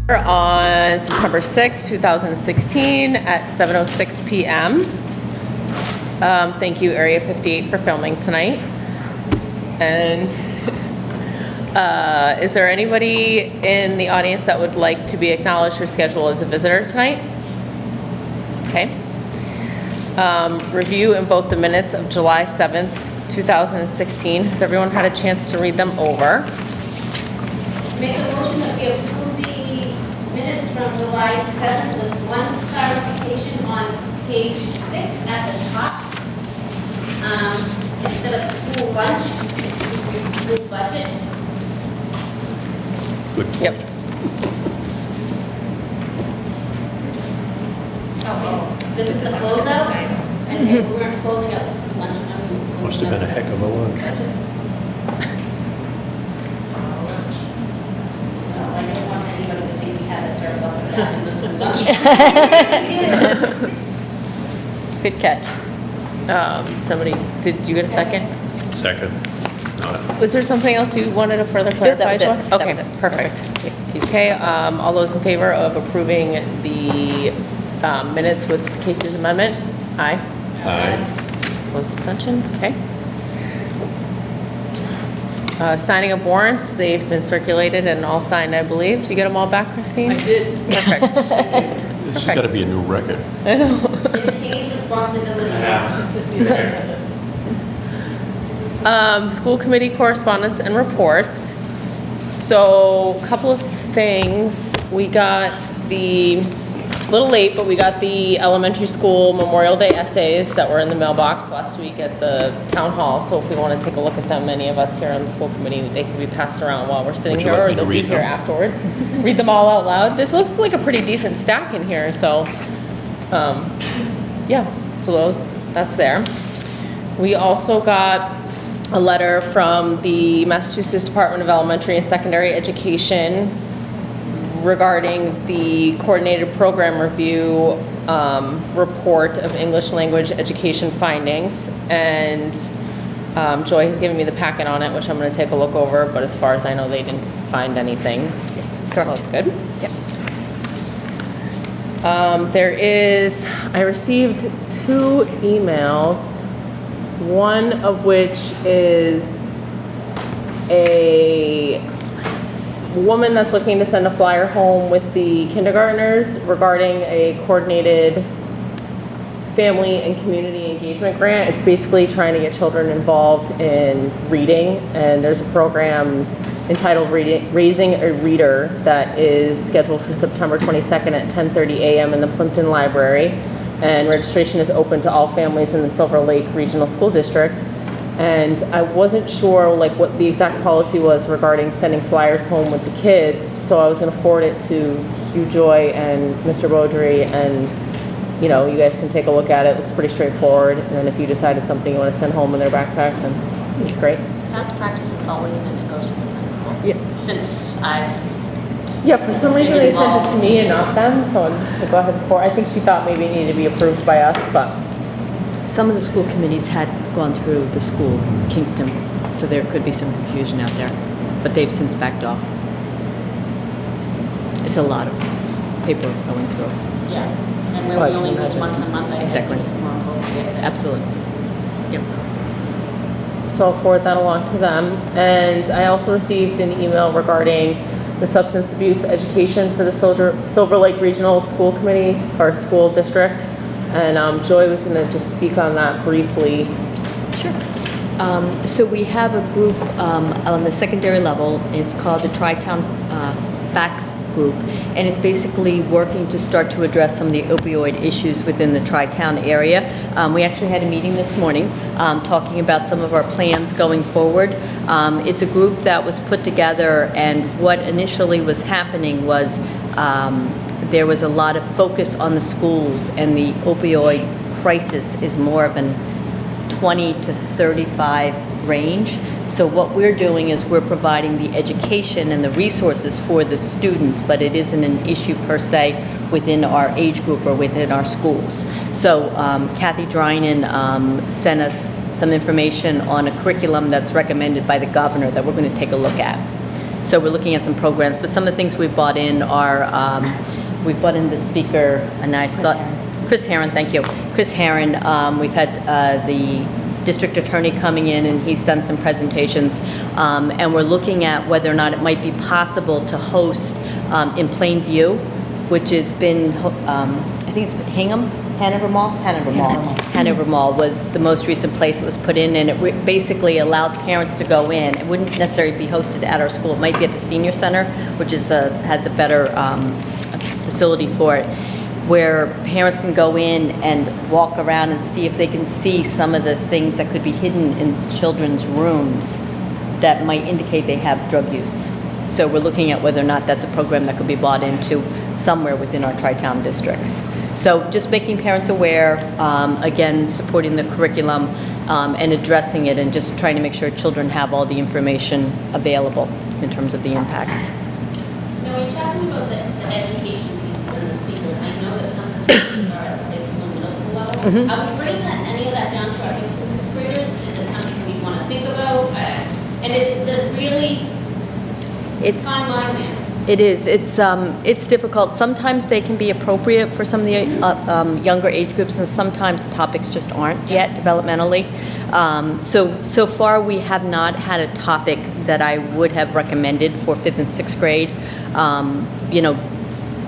On September 6, 2016 at 7:06 p.m. Thank you, Area 58, for filming tonight. And is there anybody in the audience that would like to be acknowledged or scheduled as a visitor tonight? Okay. Review and vote the minutes of July 7th, 2016. Has everyone had a chance to read them over? Make a motion that we approve the minutes from July 7th with one clarification on page 6 at the top. Instead of school lunch, it's school budget. Good point. Yep. Okay. This is the closeout, and we weren't closing out the school lunch. Must have been a heck of a lunch. I didn't want anybody to think we had a surplus of that in the school lunch. Good catch. Somebody, did you get a second? Second. No. Was there something else you wanted to further clarify? that was it. That Okay, was it. perfect. Okay, all those in favor of approving the minutes with Casey's amendment? Aye. Aye. Opposed, abstention? Okay. Signing of warrants, they've been circulated and all signed, I believe. Did you get them all back, Christine? I did. Perfect. This has got to be a new record. I know. It's Katie's responsibility. School committee correspondence and reports. So, a couple of things. We got a little late, but we got the elementary school Memorial Day essays that were in the mailbox last week at the town hall. So if we want to take a look at them, any of us here on the school committee, they can be passed around while we're sitting Would you here, like or me to they'll be read here them? afterwards. Read them all out loud. This looks like a pretty decent stack in here, so yeah, so that's there. We also got a letter from the Massachusetts Department of Elementary and Secondary Education regarding the coordinated program review report of English language education findings. And Joy has given me the packet on it, which I'm going to take a look over, but as far as I know, they didn't find anything. Yes, So correct. it's good. Yep. I received 2 emails, one of which is a woman that's looking to send a flyer home with the kindergartners regarding a coordinated family and community engagement grant. It's basically trying to get children involved in reading, and there's a program entitled Raising a Reader that is scheduled for September 22nd at 10:30 a.m. in the Plimpton Library, and registration is open to all families in the Silver Lake Regional School District. And I wasn't sure what the exact policy was regarding sending flyers home with the kids, so I was going to forward it to you, Joy, and Mr. Beaudry, and you guys can take a look at it. It looks pretty straightforward, and then if you decided something you want to send home in their backpack, then it's great. Past practice has always been it goes to the principal. Yes. Since I've Yeah, for some reason they sent it to me and not them, so I'm just going to go ahead and forward. I think she thought maybe it needed to be approved by us, but Some of the school committees had gone through the school, Kingston, so there could be some confusion out there, but they've since backed off. It's a lot of paper going through. Yeah, and where Well, we I only can meet imagine. once a month, I Exactly. think it's more appropriate to. Absolutely. Yep. so I'll forward that along to them. And I also received an email regarding the substance abuse education for the Silver Lake Regional School Committee or School District. And Joy was going to just speak on that briefly. Sure. So we have a group on the secondary level. It's called the Tri-Town Facts Group, and it's basically working to start to address some of the opioid issues within the Tri-Town area. We actually had a meeting this morning talking about some of our plans going forward. It's a group that was put together, and what initially was happening was there was a lot of focus on the schools, and the opioid crisis is more of an 20 to 35 range. So what we're doing is we're providing the education and the resources for the students, but it isn't an issue per se within our age group or within our schools. So Kathy Drynan sent us some information on a curriculum that's recommended by the governor that we're going to take a look at. So we're looking at some programs, but some of the things we've bought in are, we've bought in the speaker, and I thought, Chris Herron, thank you. Chris Herron, we've had the district attorney coming in, and he's done some presentations, and we're looking at whether or not it might be possible to host in Plainview, which has been, I think it's Hanover Mall was the most recent place it was put in, and it basically allows parents to go in. It wouldn't necessarily be hosted at our school. It might be at the senior center, which is has a better facility for it, where parents can go in and walk around and see if they can see some of the things that could be hidden in children's rooms that might indicate they have drug use. So we're looking at whether or not that's a program that could be bought into somewhere within our tri-town districts. So just making parents aware, again, supporting the curriculum and addressing it, and just trying to make sure children have all the information available in terms of the impacts. Now, when you're talking about the education pieces and the speakers, I know that some of the speakers are at the high school and middle school level. Mhm. Are we bringing any of that down to our fifth and sixth graders? Is it something we want to think about? And it's a really fine line there. It is. It's difficult. Sometimes they can be appropriate for some of the younger age groups, and sometimes the topics just aren't yet developmentally. So far we have not had a topic that I would have recommended for 5th and 6th grade.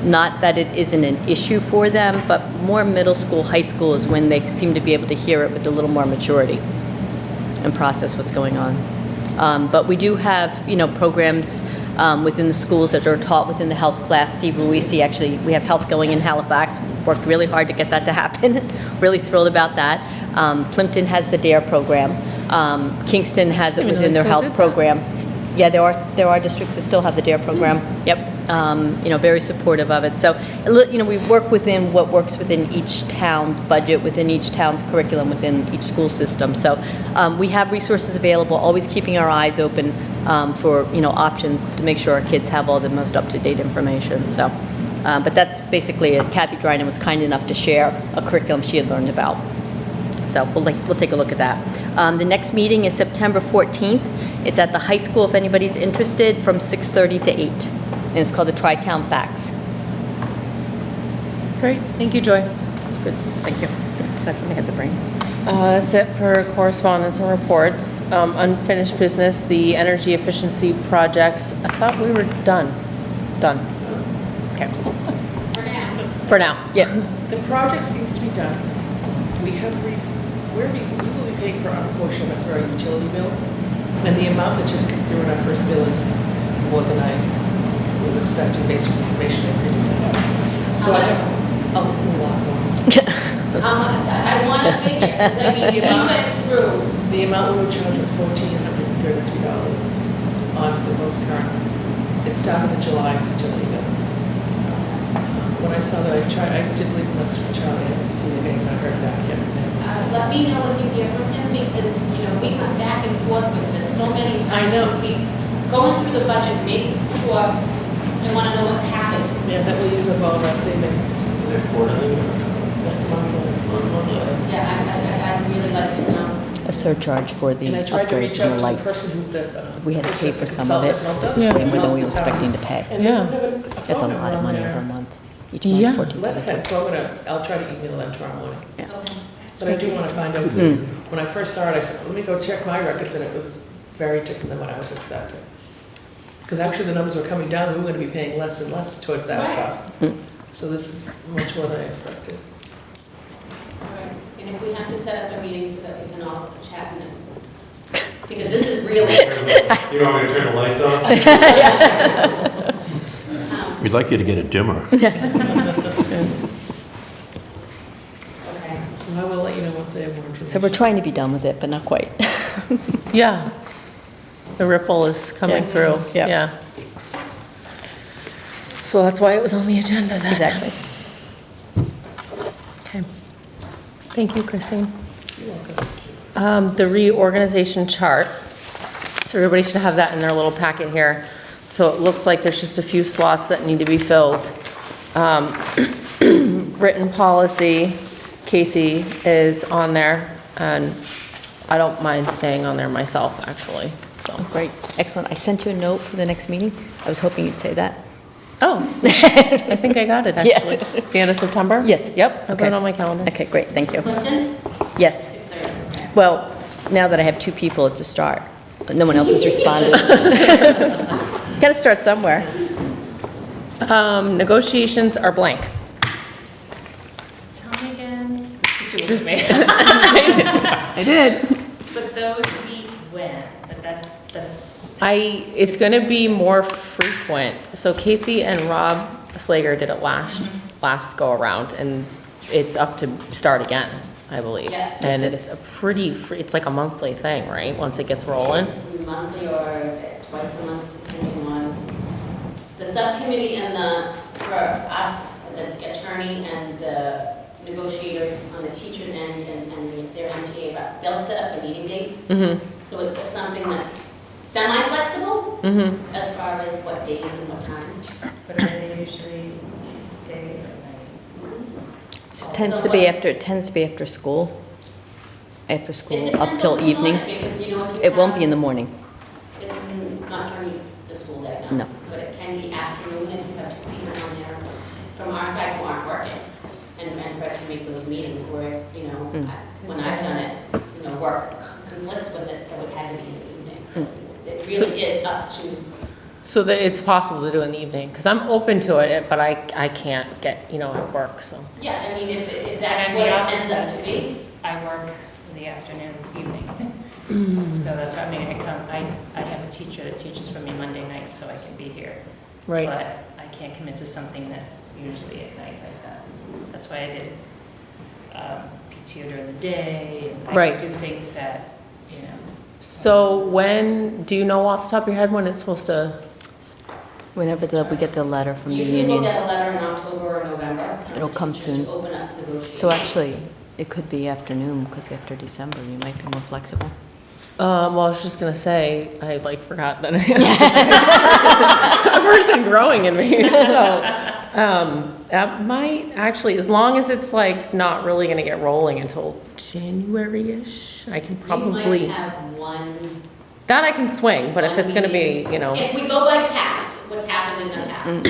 Not that it isn't an issue for them, but more middle school, high school is when they seem to be able to hear it with a little more maturity and process what's going on. But we do have, programs within the schools that are taught within the health class. Steve Luisi, actually, we have health going in Halifax. Worked really hard to get that to happen. Really thrilled about that. Plimpton has the DARE program. Kingston has it within their health program. Yeah, there are districts that still have the DARE program. Yep. Very supportive of it. So, we work within what works within each town's budget, within each town's curriculum, within each school system. So, we have resources available, always keeping our eyes open for, options to make sure our kids have all the most up-to-date information. So, but that's basically it. Kathy Dryden was kind enough to share a curriculum she had learned about. So we'll take a look at that. The next meeting is September 14th. It's at the high school if anybody's interested, from 6:30 to 8. And it's called the Tri-Town Facts. Great, thank you, Joy. Good, thank you. That's something has a brain. That's it for correspondence and reports. Unfinished business, the energy efficiency projects. I thought we were done. Done. Okay. For now. For now, yeah. The project seems to be done. We will be paying for our portion of our utility bill, and the amount that just came through in our first bill is more than I was expecting based on information I previously had. So I have a lot more. I want to figure, because we went through. The amount we were charged was $1,433 on the most current. It started the July utility bill. When I saw that, I did leave a message for Charlie. I haven't seen him, I have not heard back yet. Let me know what you hear from him, because, we went back and forth with this so many times. I know. We going through the budget, making sure, I want to know what happened. Yeah, that will use up all of our savings. Is it quarterly? That's monthly. Yeah, I'd really like to know. A surcharge for the And I tried to upgrades reach and out the to the lights. person who, We had to pay for some of it. This Yeah. is way more than we were expecting to pay. And they don't have a That's a phone lot number of on money their per month. Each Yeah. month, letterhead, $14. so I'll try to email them tomorrow morning. Yeah. Okay. But I do want to find out, because when I first saw it, I said, let me go check my records, and it was very different than what I was expecting. Because actually the numbers were coming down, we were going to be paying less and less towards that Right. cost. So this is much more than I expected. All right. And if we have to set up a meeting so that we can all chat in it. Because this is really. You want me to turn the lights on? We'd like you to get it dimmer. Okay, so I will let you know once I have more information. So we're trying to be done with it, but not quite. Yeah. The ripple is coming through. Yeah. Yeah. So that's why it was on the agenda then. Exactly. Okay. Thank you, Christine. You're welcome. The reorganization chart. So everybody should have that in their little packet here. So it looks like there's just a few slots that need to be filled. Written policy, Casey is on there, and I don't mind staying on there myself, actually. So, great, excellent. I sent you a note for the next meeting. I was hoping you'd say that. Oh, I think I got it, Yes. actually. The end of September? Yes. Yep, I put Okay. it on my calendar. Okay, great, thank you. Clifton, Yes. 6:30. Well, now that I have 2 people, it's a start, but no one else has responded. Got to start somewhere. Negotiations are blank. Tell me again. Did you look at me? I did. But those meet when? But that's, It's gonna be more frequent. So Casey and Rob Slager did it last go around, and it's up to start again, I believe. Yeah. And it's a it's like a monthly thing, right? Once it gets rolling. It's monthly or twice a month, depending on the subcommittee and for us, the attorney and the negotiators on the teachers end and their MTA rep. They'll set up the meeting dates. Mm-hmm, So it's something that's semi-flexible mm-hmm. as far as what days and what times. but are they usually day or night? It tends to be after school. After It school, depends up till on the evening. moment, because, you know, if you It won't be in have- the morning. It's not during the school day, no. No. But it can be afternoon if you have 2 people on there from our side who aren't working. And Fred can make those meetings where, you know, when I've done it, you know, work conflicts with it, so it had to be in the evening. So it really is up to, So that it's possible to do in the evening, because I'm open to it, but I can't get, at work, so. yeah, I mean, if that's And what the it ends up to opposite be. is I work in the afternoon, evening. So that's why I have a teacher that teaches for me Monday nights, so I can be here. Right. But I can't commit to something that's usually at night like that. That's why I did PTO during the day. And I Right. do things that, So do you know off the top of your head when it's supposed to? Whenever we get the letter from the Usually we'll union. get a letter in October or November. It'll come Just soon. Open up negotiations. So actually, it could be afternoon, because after December, you might be more flexible. Well, I was just gonna say, I forgot that I have a person growing in me. So, that might actually, as long as it's like not really gonna get rolling until January-ish, I can We probably, might have one. that I can swing, but if it's gonna be, If we go by past, what's happened in the past,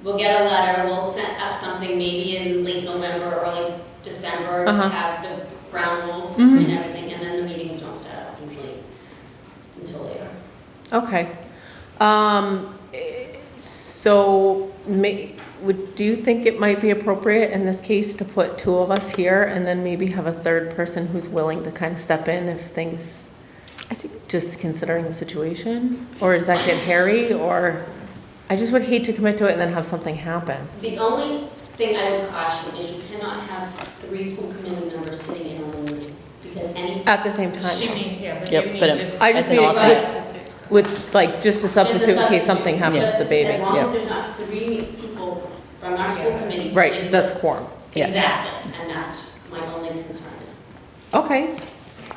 we'll get a letter, we'll set up something maybe in late November, early December to Uh-huh. have the ground rules Mhm. and everything, and then the meetings don't start up usually until later. okay. So, do you think it might be appropriate in this case to put 2 of us here and then maybe have a third person who's willing to kind of step in if things, I think, just considering the situation? Or does that get hairy, or, I just would hate to commit to it and then have something happen. The only thing I would caution is you cannot have 3 school committee members sitting in on the meeting, because any. At the same time, she means, yeah, but Yep, you mean but just. I just As an mean alternate. with, like, just a substitute in case something happens to the baby. As long Yeah. as there's not 3 people from our school committee. Right, sitting because that's with- quorum. Yeah. Exactly, and that's my only concern. Okay.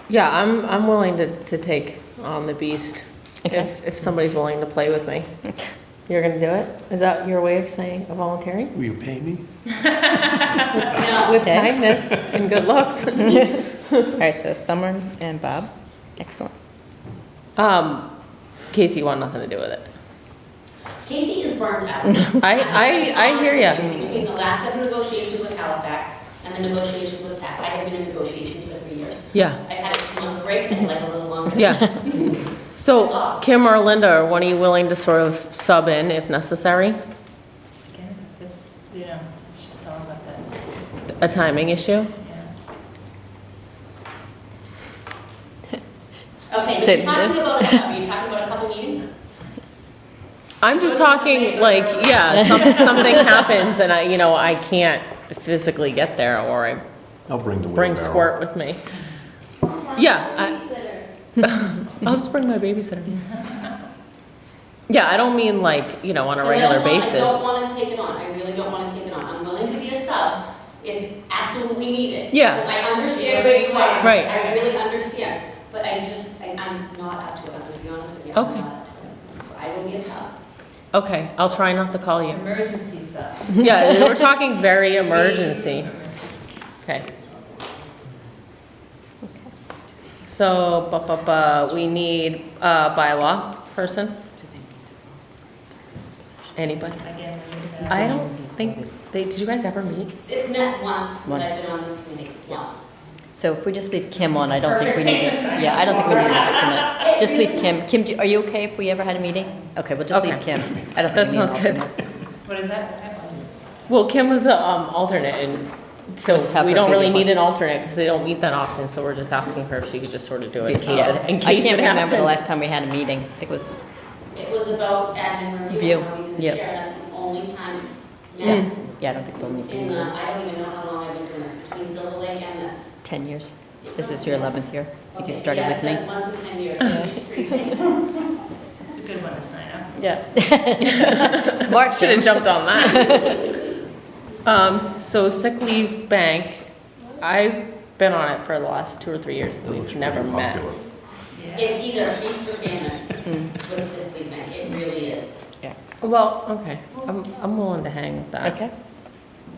Yeah, I'm willing to take on the beast Okay. if somebody's willing to play with me. You're gonna do it? Is that your way of saying volunteering? Will you pay me? No, With Okay. kindness and good looks. All right, so Summer and Bob, excellent. Casey want nothing to do with it. Casey is burnt out. I hear ya. Between the last 7 negotiations with Halifax and the negotiations with PAC, I have been in negotiations for 3 years. Yeah, I've had a 2-month break and like a little longer. yeah. That's So all. Kim or Linda, when are you willing to sort of sub in if necessary? Again, it's, it's just all about that. A timing issue? Yeah. Okay, So- you're talking about are you talking about a couple meetings? I'm just talking like, yeah, something happens and I can't physically get there, or I'll bring the bring wheelbarrow. Squirt with me. Yeah, I'll just bring my babysitter. Yeah, I don't mean like, on a regular I don't basis. want to take it on, I really don't want to take it on. I'm willing to be a sub if absolutely needed. Yeah. Because I understand where you are. Right. I really understand, but I'm not up to it, I'm going to be honest with you. I'm Okay. not up to it. So I will be a sub. Okay, I'll try not to call you. Emergency stuff. Yeah, we're talking very emergency. Okay. So, we need a bylaw person. Anybody? Again, when is that? I don't think did you guys ever meet? It's met once since Once. I've been on this committee, once. So if we just leave Kim on, I don't think we need to, yeah, I don't think we need to alternate. Just leave Kim. Kim, are you okay if we ever had a meeting? Okay, we'll just leave Okay. Kim. I don't That think we need an sounds good. alternate. What is that? I apologize. Well, Kim was the alternate, and so Just have we her don't be the really one. need an alternate because they don't meet that often. So we're just asking her if she could just sort of do it in case Yeah. it, in I case can't it remember happens. the last time we had a meeting. I think it was, It was about admin review, Review, and how we did the yep. chair, and that's the only time it's yeah, met. yeah, I don't think they'll meet In, in I don't even know how long I've been doing this, between Silver Lake and this. 10 years. This is your 11th year. I think you Okay, started yeah, with me. it's once in 10 years, which is pretty safe. It's a good one to sign up for. Yeah, Smart should have Kim. jumped on that. So sick leave bank, I've been on it for the last 2 or 3 years. That looks We've never pretty met. popular. Yeah. It's either a feast or famine with sick leave bank, it really is. Yeah. Well, okay, I'm willing to hang with that. Okay.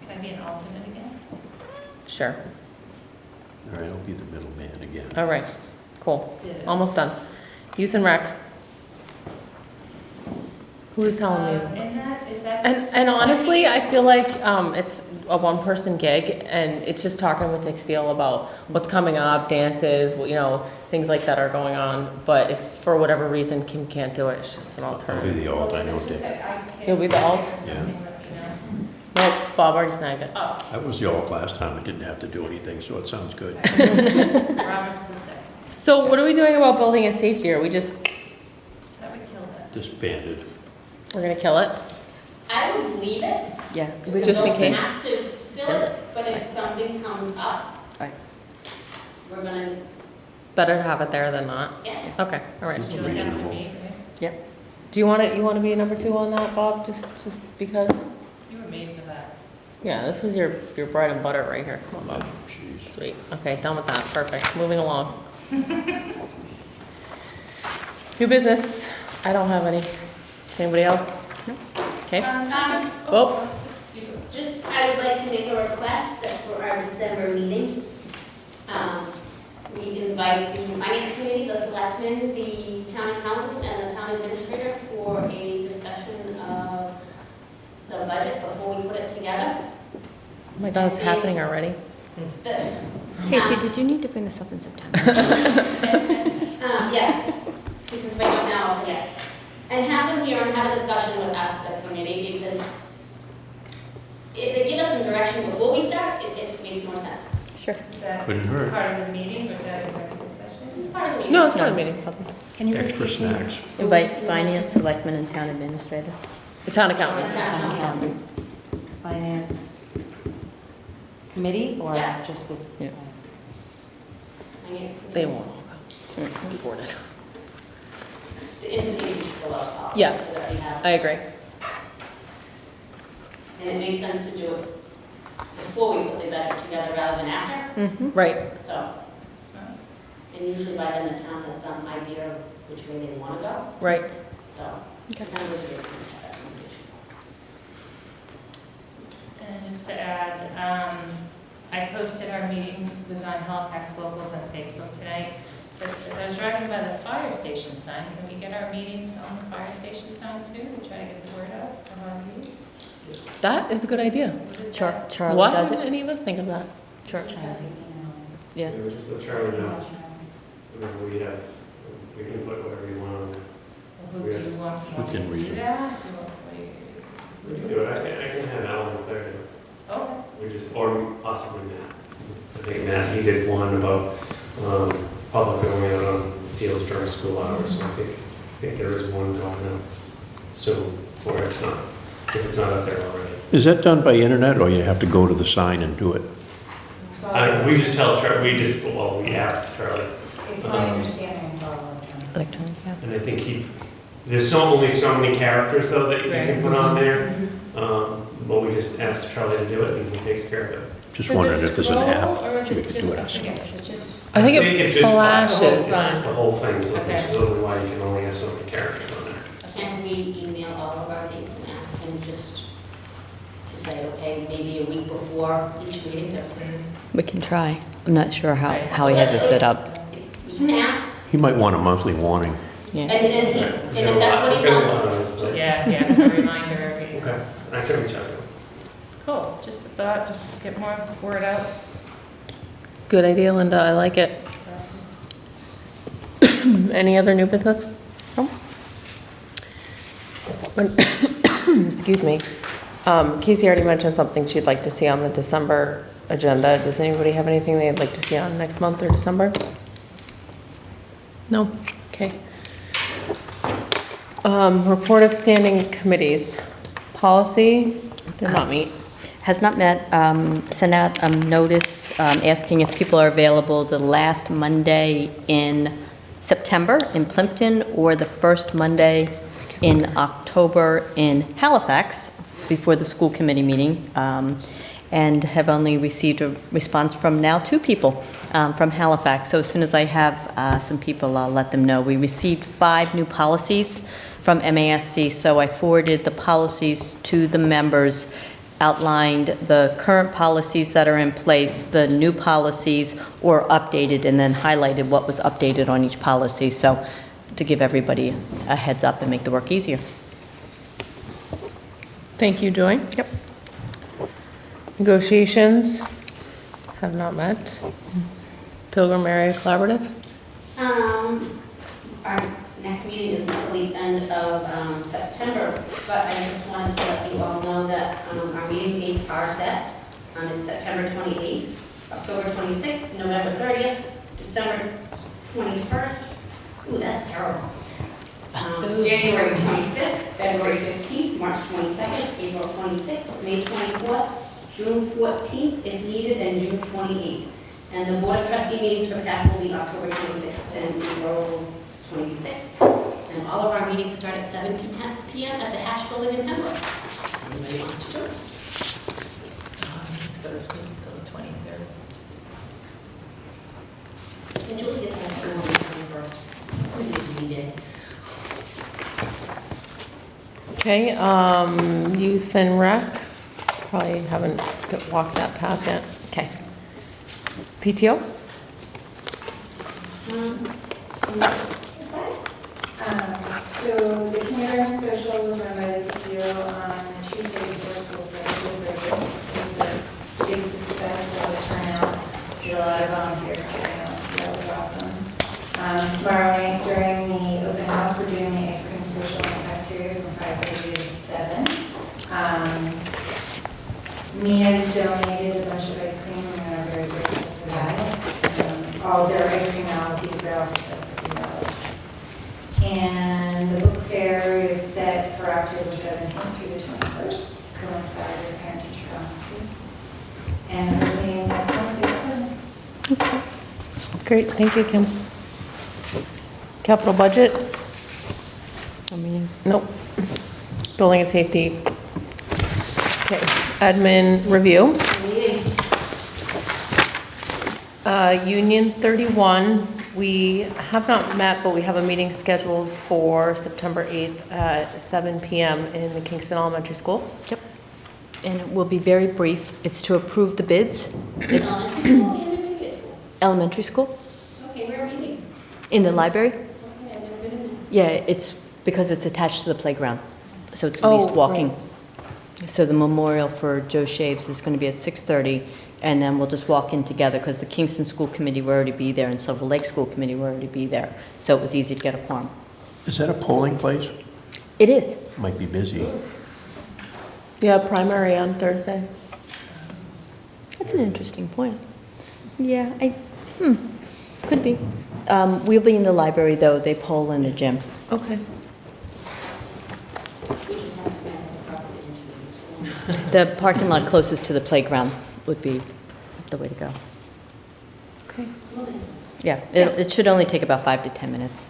Can I be an alternate again? Sure. All right, I'll be the middleman again. All right. Cool. Did it. Almost done. Youth and rec. Who was telling me? And that, is that And, just? and honestly, I feel like it's a one-person gig, and it's just talking with Nick Steele about what's coming up, dances, things like that are going on. But if for whatever reason Kim can't do it, it's just an I'll be alternative. the alt, I know It's just Dick. that I can't- You'll be the alt? Or something, let me know. Nope, Bob already snagged it. Oh, I was the alt last time, I didn't have to do anything, so it sounds good. Robert's the second. So what are we doing about building and safety? Are we just, That would kill that. Disbanded. we're gonna kill it? I would leave it. Yeah. We Just in don't case. have to fill it, but if something comes up, Right. we're gonna, Better to have it there than not. yeah. Okay, all right. It was done for me, right? Yep. Do you want to be a number 2 on that, Bob? Just because? You were made for that. Yeah, this is your bread and butter right here. Come on, Bob. Jeez. Sweet. Okay, done with that. Perfect. Moving along. New business. I don't have any. Anybody else? No. Okay. Oh. Just, I would like to make a request that for our December meeting, we invite the finance committee, the selectmen, the town accountant, and the town administrator for a discussion of the budget before we put it together. Oh my God, it's happening already. Casey, did you need to bring this up in September? Yes, because if I don't now, yeah. And have them here and have a discussion with us, the committee, because if they give us some direction before we start, it makes more sense. Sure. Is that Couldn't hurt. part of the meeting, or is that executive session? It's part of the meeting. No, it's part of the meeting. Can you Extra repeat, please? snacks. Invite finance, selectmen, and town administrator. The town accountant. Town accountant. Finance committee or Yeah. just the? Yeah. Finance They committee. won't all go. It's important. The invitation should go out. Yeah. So that we have, I agree. and it makes sense to do it before we put the budget together rather than after, Mm-hmm. Right. so. It's not. And usually by then the town has some idea of which way they want to go, Right. so. December is a good time to have that conversation. And just to add, I posted our meeting was on Halifax Locals on Facebook tonight, but as I was driving by the fire station sign, can we get our meetings on the fire station sign too, to try to get the word out of our meeting? That is a good idea. What is that? Charlie Why does didn't it. any of us think of that? Charlie. Yeah. It was just a Charlie note. Whenever we can put whatever you want on there. Who do you want Who to can do read it? that? What do you- We can do it, I can have Alan Claire do it. Okay. We just, or possibly Matt. I think Matt, he did one about, public going out on fields during school hours, so I think there is one going out soon, or if it's not up there already. Is that done by internet, or you have to go to the sign and do it? We just tell Charlie, we asked Charlie, It's my understanding it's all electronic. Electronic, yeah. and I think there's only so many characters though that you can put on there. But we just asked Charlie to do it, and he takes care of it. Just Does wondering it if there's an scroll, app, or is so we it could do just, it I forget, ourselves. is it just? I think it just flashes. The whole thing, so Okay. which is only why you can only have so many characters on there. And we email all of our dates and ask him just to say, okay, maybe a week before each meeting to put in. We can try. I'm not sure how, Right. how he has it set up. We can ask, He might want a monthly warning. Yeah. and if that's what he wants. Yeah, a reminder every. Okay, I can reach out to him. Cool, just a thought, just get more word out. Good idea, Linda, I like it. Awesome. Any other new business? No? Excuse me. Casey already mentioned something she'd like to see on the December agenda. Does anybody have anything they'd like to see on next month or December? No? Okay. Report of standing committees. Policy did not meet. Has not met. Sent out a notice asking if people are available the last Monday in September in Plimpton or the first Monday in October in Halifax before the school committee meeting, and have only received a response from now 2 people from Halifax. So as soon as I have some people, I'll let them know. We received 5 new policies from MASC, so I forwarded the policies to the members, outlined the current policies that are in place, the new policies, or updated, and then highlighted what was updated on each policy, so to give everybody a heads up and make the work easier. Thank you, Joy. Yep. Negotiations have not met. Pilgrim Area Collaborative. Our next meeting is until the end of September, but I just wanted to let you all know that our meeting dates are set. It's September 28th, October 26th, November 30th, December 21st. Ooh, that's terrible. January 25th, February 15th, March 22nd, April 26th, May 24th, June 14th if needed, and June 28th. And the Board of Trustee meetings for PAC will be October 26th and April 26th. And all of our meetings start at 7 p.m. at the Hatch Building in Pembroke. Anybody wants to join us? Let's go to school until the 23rd. And Julie gets out of school on the 21st. It's a day. Okay, youth and rec, probably haven't walked that path yet. Okay. PTO? So the kindergarten social was run by the PTO on Tuesday before school started. It was a big success, of the turnout. Did a lot of volunteers getting out, so that was awesome. Tomorrow night during the open house, we're doing the ice cream social in the cafeteria from 5:30 to 7. Mia's donated a bunch of ice cream, and we're very grateful for that. All their ice cream novelties are off $50. And the book fair is set for October 17th through the 21st, to coincide with parent-teacher conferences. And our meeting is next Wednesday at 7. Great, thank you, Kim. Capital budget? I mean, Nope. Building and safety. Okay, admin review. Meeting. Union 31, we have not met, but we have a meeting scheduled for September 8th at 7 p.m. in the Kingston Elementary School. yep. And it will be very brief. It's to approve the bids. It's Elementary school, intermediate school. elementary school Okay, where are we meeting? in the library. Okay, I've never been in there. Yeah, it's because it's attached to the playground, so it's at Oh, least walking. So the memorial for Joe Shaves is going to be at 6:30, and then we'll just walk in together because the Kingston School Committee will already be there and Silver Lake School Committee will already be there. So it was easy to get a quorum. Is that a polling place? It is. Might be busy. Yeah, primary on Thursday. That's an interesting point. Yeah, could be. We'll be in the library though. They poll in the gym. Okay. We just have to manage the property intermediate school. The parking lot closest to the playground would be the way to go. Okay. Yeah, it should only take about 5 to 10 minutes.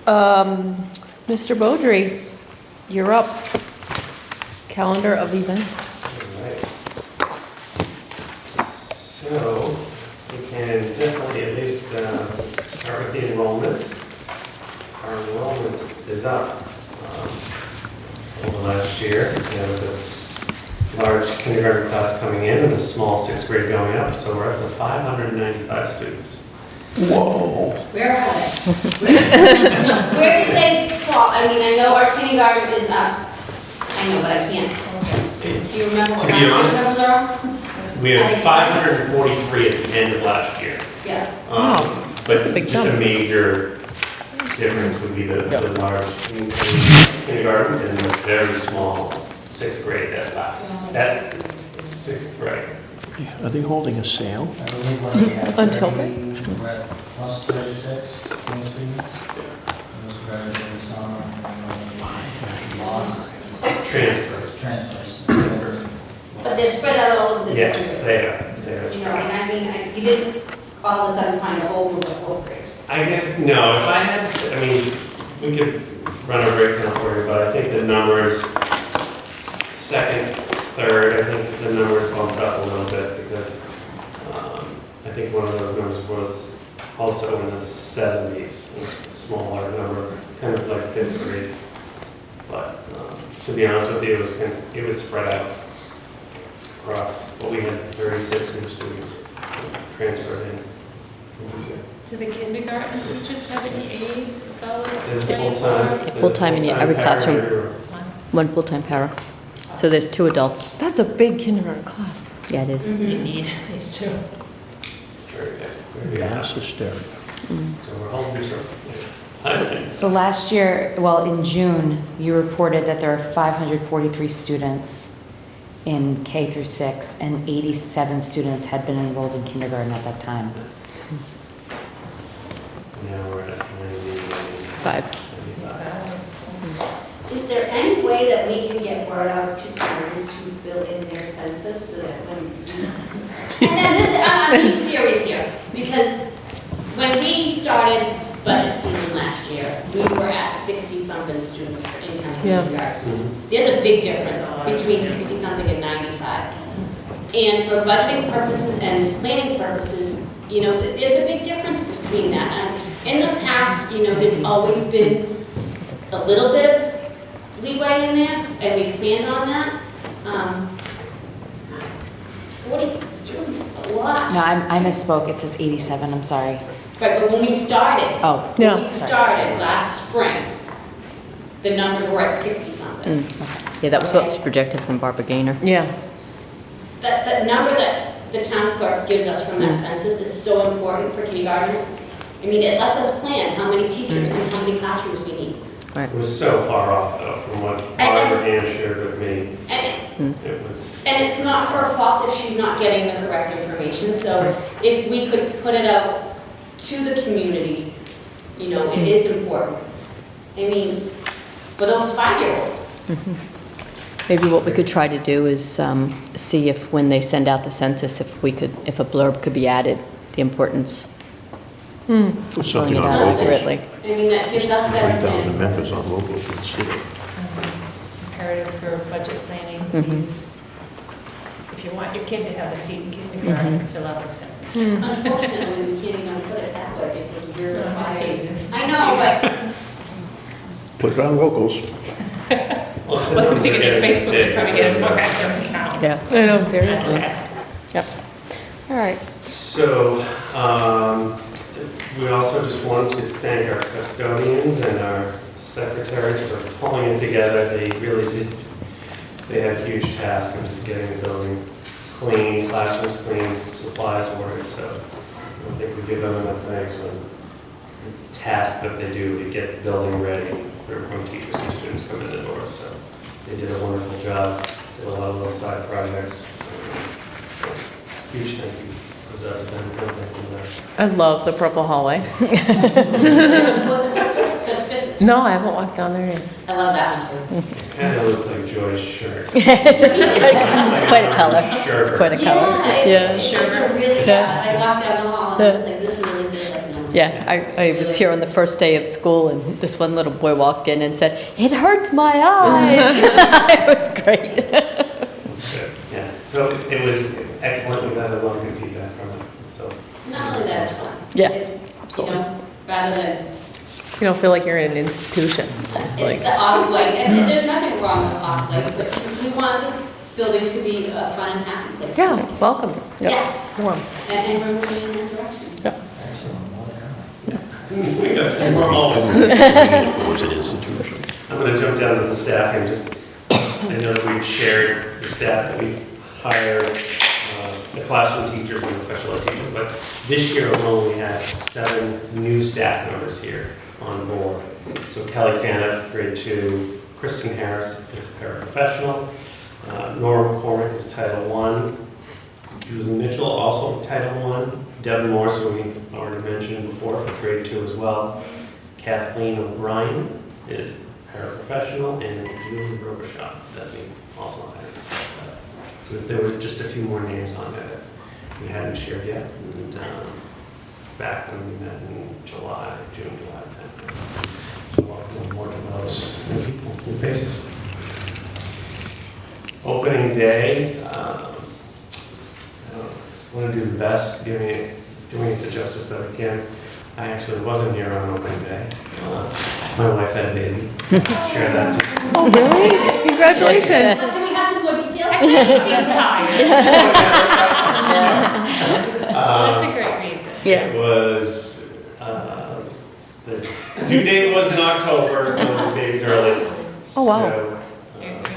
Mr. Beaudry, you're up. Calendar of events. So, we can definitely at least start with the enrollment. Our enrollment is up over last year. We have large kindergarten class coming in and a small sixth grade going up, so we're up to 595 students. Whoa. Where are they? Where did they fall? I mean, I know our kindergarten is up. I know, but I can't. Do you remember what To be last year's honest, numbers are? We Are had they 543 at the end of last year. Yeah. But big just jump. a major difference would be the large kindergarten and the very small sixth grade that left. That's sixth grade. Are they holding a sale? I believe when we had Until 30, we're at plus 36 new students. It was better than the summer. And then we lost Transfers. transfers. But they're spread out all over the Yes, district. they are. They are. You know, and I mean, you didn't all of a sudden find a whole group of fourth graders. I guess, no, if I had to say, I mean, we could run a breakdown for you, but I think the numbers, second, third, I think the numbers bumped up a little bit because I think one of those numbers was also in the 70s, a smaller number, kind of like fifth grade. But to be honest with you, it was spread out across, what we had 36 new students transferred in. Do the kindergarten teachers have any aides, fellows? There's full-time. Full-time in every classroom. paramedic. One full-time para. So there's 2 adults. That's a big kindergarten class. Yeah, it is. You need these two. Very good. Very good. Mass hysteria. So we're all booster. So last year, well, in June, you reported that there are 543 students in K through 6, and 87 students had been enrolled in kindergarten at that time. Now we're at 5. 95. Is there any way that we can get word out to parents to fill in their census so that when, and then this, I'm being serious here, because when we started budget season last year, we were at 60-something students for incoming Yeah. kindergarten. There's a big difference between 60-something and 95. And for budgeting purposes and planning purposes, you know, there's a big difference between that. And in the past, you know, there's always been a little bit of leeway in there, and we planned on that. 46 students is a lot. No, I misspoke, it says 87, I'm sorry. Right, but when we started, Oh. Yeah. when we started last spring, the numbers were at 60-something. Yeah, that was what was projected from Barbara Gaynor. Yeah. That number that the town clerk gives us from that census is so important for kindergartners. I mean, it lets us plan how many teachers and how many classrooms we need. It was so far off though from what Barbara Ann shared with me. It was, And it's not her fault if she's not getting the correct information, so if we could put it out to the community, you know, it is important. I mean, for those 5-year-olds. Maybe what we could try to do is see if when they send out the census, if a blurb could be added, the importance. Put Filling something it on out local. accurately. I mean, that gives us better 3,000 planning. members on local can see it. Imperative for budget planning Mhm. is, if you want your kid to have a seat in kindergarten, fill out the census. Unfortunately, we can't even put it that way because we're No, I'm just required. teasing. I know, but Put it on locals. Well, I'm thinking that Facebook would probably get a more accurate count. Yeah. I know, That's seriously. sad. Yep. All right. so, we also just wanted to thank our custodians and our secretaries for pulling it together. They really did, they had a huge task of just getting the building clean, classrooms clean, supplies ordered, so I think we give them enough thanks on the task that they do to get the building ready for when teachers and students come in the door, so they did a wonderful job, did a lot of little side projects. So, huge thank you. Was that them? Thank you for that. I love the purple hallway. No, I haven't walked down there yet. I love that one too. Kind of looks like Joy's shirt. Quite a color. Shirt. It's quite a color. Yeah. It's a really, I walked down the hall and I was like, this really feels like no. Yeah, I was here on the first day of school, and this one little boy walked in and said, "It hurts my eyes." It was great. That's good. Yeah, so it was excellent. We got a lot of good feedback from it, so. Not only that, it's fun. Yeah, It's, absolutely. You know, rather than You don't feel like you're in an institution. It's like, the off-white, and there's nothing wrong with off-white, but we want this building to be a fun and happy place. Yeah, welcome. Yep. Yes, Warm. and we're moving in that direction. Excellent, well, yeah. We're always. If it was an institution. I'm going to jump down to the staffing. Just, I know that we've shared the staff that we've hired, the classroom teachers and the special ed teachers, but this year alone, we had 7 new staff members here on board. So Kelly Caniff, grade 2, Kristen Harris is a paraprofessional, Nora McCormick is Title I, Julie Mitchell, also Title I, Devin Morse, who we already mentioned before, for grade 2 as well, Kathleen O'Brien is paraprofessional, and Julie Robershop that we also hired. So there were just a few more names on there that we hadn't shared yet, and back when we met in July, June, July 10th. So welcome more to those new people, new faces. Opening day, I want to do the best, doing it the justice that I can. I actually wasn't here on opening day. My wife had a baby. Share that. Oh, really? Congratulations. So can we have some more details? You seem tired. That's a great reason. It was, the due date was in October, so the baby's early. Oh, wow. So,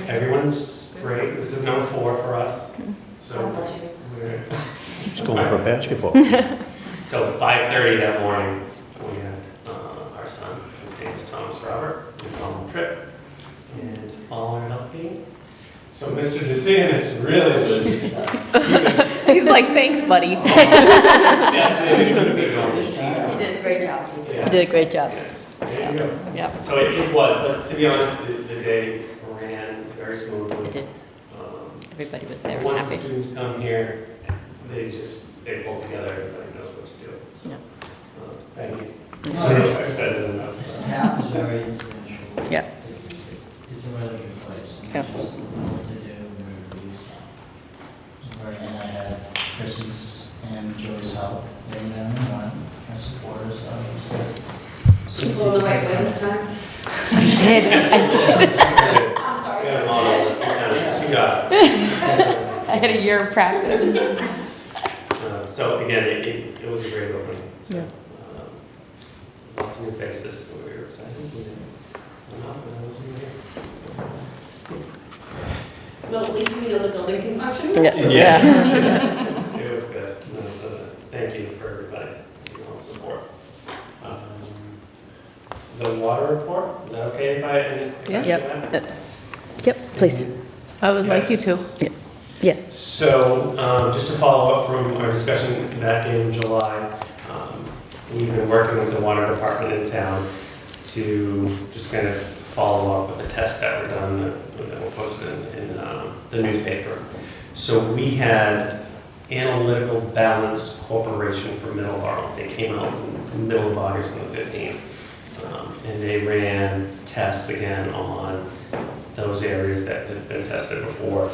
everyone's great. This is number 4 for us. So, we're- He's going for a basketball. so 5:30 that morning, we had our son. His name is Thomas Robert. We call him Trip. And all are healthy. So Mr. DeSantis really was, He's like, thanks, buddy. You did a great job. You did a great job. There you go. Yeah. So it was, but to be honest, the day ran very smoothly. It did. Everybody was there and Once the happy. students come here, they pull together, everybody knows what to do. So, Yeah. thank you. I No, don't know if I've said it enough. The staff is very influential. Yeah. It's a really good place. And Yeah. just what to do and where to be, so. And I had Chris's and Joey's help, they were down there, and as supporters, so it was good. People in the right way this time? I did. I'm sorry. We got a model. You got it. I had a year of practice. So again, it was a great opening. So, Yeah. lots of new faces, so we were excited. We did enough, and it was great. Well, at least we know the building can function. Yeah. Yes. It was good. No, so thank you for everybody, your all support. The water report, is that okay if I Yeah. do Yep. that? Yep, please. I would like you to. Yeah. So, just to follow up from our discussion back in July, we've been working with the water department in town to just kind of follow up with the tests that were done, that were posted in the newspaper. So we had Analytical Balance Corporation for Middleborough. They came out in the middle of August on the 15th. And they ran tests again on those areas that had been tested before.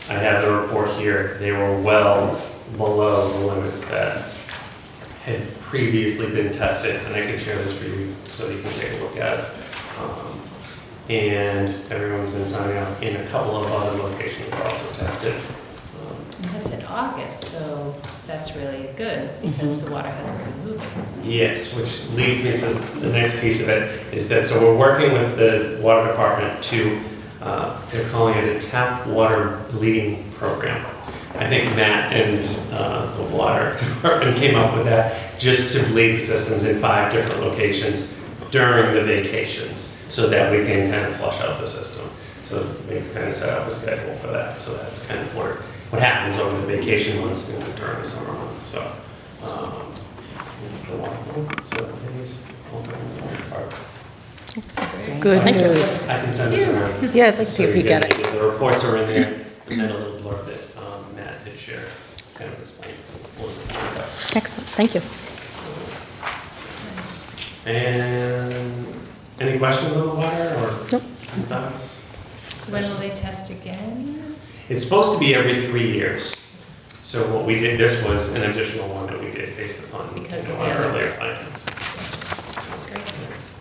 I have the report here. They were well below the limits that had previously been tested, and I can share this for you so you can take a look at it. And everyone's been signing up in a couple of other locations that were also tested. It's in August, so that's really good because the water hasn't been moving. Yes, which leads me to the next piece of it, is that, so we're working with the water department to, they're calling it a tap water bleeding program. I think Matt and the water department came up with that just to bleed the systems in 5 different locations during the vacations so that we can kind of flush out the system. So we kind of set up a schedule for that. So that's kind of what happens over the vacation months and during the summer months. So, it's open. Good Thank you. news. I can send this around. Yeah, I'd like to So take a you peek can- at it. The reports are in there, and then a little blurb that Matt did share, kind of explains. Excellent, thank you. And any questions on the water or Nope. thoughts? So when will they test again? It's supposed to be every 3 years. So what we did, this was an additional one that we did based upon Because you know, of the our other- earlier findings. Great,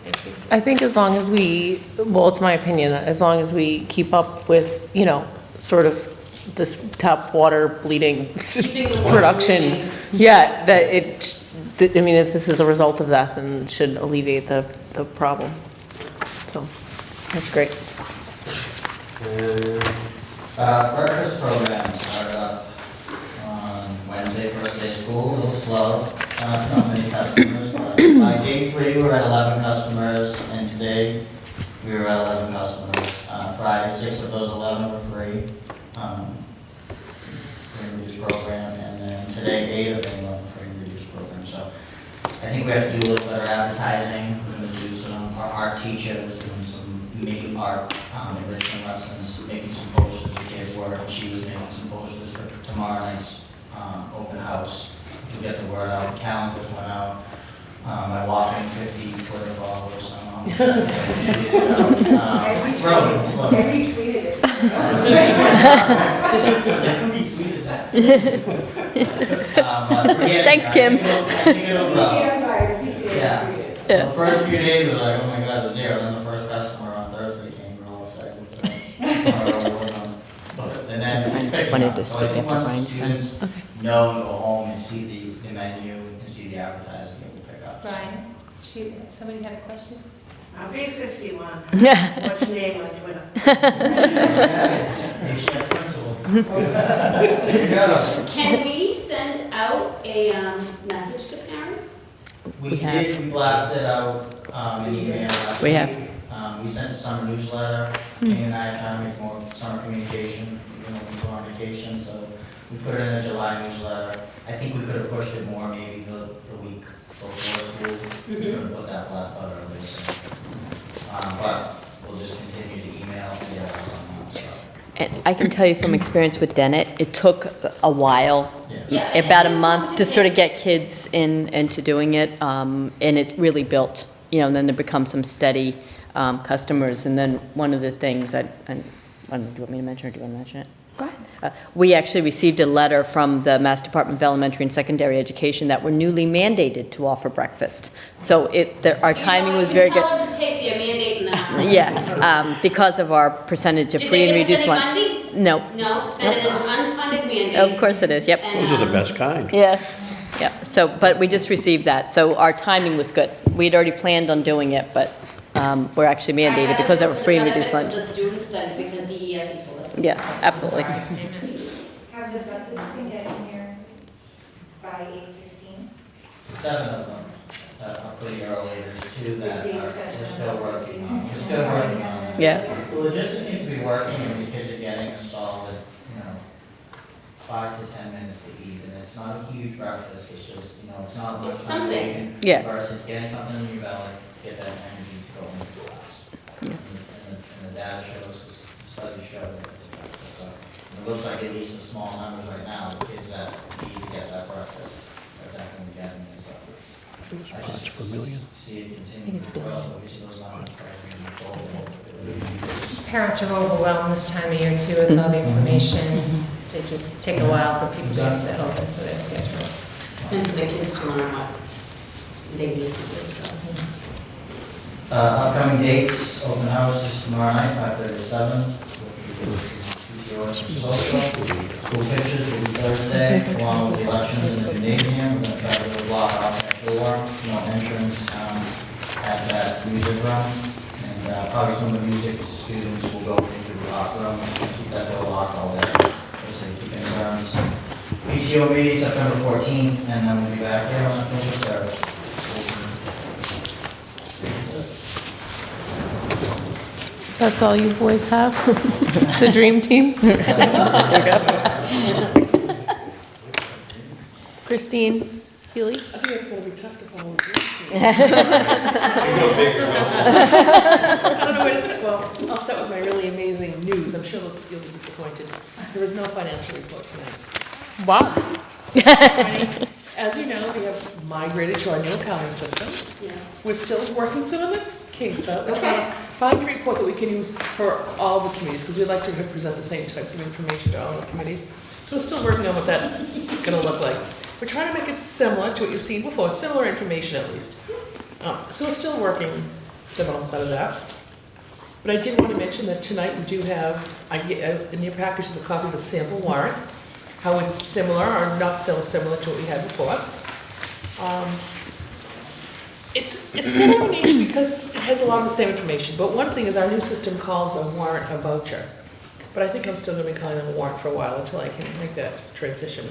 thank you. I think as long as we, well, it's my opinion, that as long as we keep up with, sort of this tap water bleeding Keeping the water production. moving. Yeah, I mean, if this is the result of that, then it should alleviate the problem. So, that's great. And Breakfast program started up on Wednesday, first day of school, a little slow, not many customers, but by day 3 we were at 11 customers, and today we were at 11 customers. Friday, 6 of those 11 were free, free and reduced program, and then today 8 of them were on the free and reduced program. So I think we have to do a little better advertising. We're going to do some, our art teacher was doing some making art enrichment lessons, making some posters the kids were, and she was making some posters for tomorrow night's open house to get the word out. Calendars went out. My walking 50 Twitter followers. Every tweeted it. Thanks, Kim. I think it'll grow. I'm sorry, PTA Yeah. tweeted. So the first few days we were like, oh my god, it was zero. Then the first customer on Thursday came, we were all excited. And then I wanted to so I speak think after once Brian's done. students know and go home and see the menu and see the advertising, it will pick up. Brian, somebody had a question? I'll be 51. What's your name on Twitter? Hey, chef principals. Can we send out a message to parents? We We have. did, we blasted out an email last We week. have. We sent a summer newsletter. Kane and I are trying to make more summer communication, we go on vacation, so we put it in a July newsletter. I think we could have pushed it more maybe the week before school. We could have put that blast out early, so. But we'll just continue to email and get it out somehow, so. And I can tell you from experience with Dennett, it took a while, Yeah. about a month, to sort of get kids into doing it, and it really built, and then there become some steady customers. And then one of the things that, and I don't know, do you want me to mention, or do you want to mention it? Go ahead. We actually received a letter from the Mass Department of Elementary and Secondary Education that we're newly mandated to offer breakfast. So our timing was very good. Tell them to take their mandate now. Yeah, because of our percentage of Did free they and give us reduced any lunch. Monday? No, No, then it is an unfunded mandate. of course it is, yep. And, Those are the best kind. Yeah, yeah, so, but we just received that, so our timing was good. We'd already planned on doing it, but we're actually mandated because of a free and reduced lunch. The students then, because the ESE told us. Yeah, absolutely. Have the buses been getting here by 8:15? 7 of them are pretty early. There's 2 that we're still working on. It. Yeah, The logistics seems to be working, and the kids are getting a solid, 5 to 10 minutes to eat. And it's not a huge breakfast, it's just, it's not much It's time something. waiting Yeah. versus getting something in your belly, get that energy to go into class. Yeah. And the data shows, the studies show that it's effective. So it looks like at least the small numbers right now, the kids that need to get that breakfast are definitely getting it. So I Spots just per million. see it continue to grow, so we see those numbers probably Parents are overwhelmed this time of year too with all the information. It just take a while for people to get settled into their schedule. And for the kids to learn what they need to do, so. Upcoming dates, open house is tomorrow night, 5:30 to 7. School pictures will be Thursday, along with the elections in the gymnasium. We're gonna try to block off that door, no entrance, at that music room. And probably some of the music students will go into the lock room, and keep that door locked all day, for safety concerns. PTO meeting September 14th, and then we'll be back here on October 3rd. That's all you boys have? The dream team? Christine Healy? I think it's gonna be tough to follow through. I don't know where to start. Well, I'll start with my really amazing news. I'm sure you'll be disappointed. There is no financial report tonight. Wow. As you know, we have migrated to our new accounting system. Yeah. We're still working some of the kinks out. We're Okay. trying to find a report that we can use for all the committees, because we'd like to present the same types of information to all the committees. So we're still working on what that's gonna look like. We're trying to make it similar to what you've seen before, similar information at least. So we're still working the balance out of that. But I did want to mention that tonight we do have, in your package is a copy of a sample warrant, how it's similar or not so similar to what we had before. It's similar in nature because it has a lot of the same information, but one thing is our new system calls a warrant a voucher. But I think I'm still going to be calling them a warrant for a while until I can make that transition.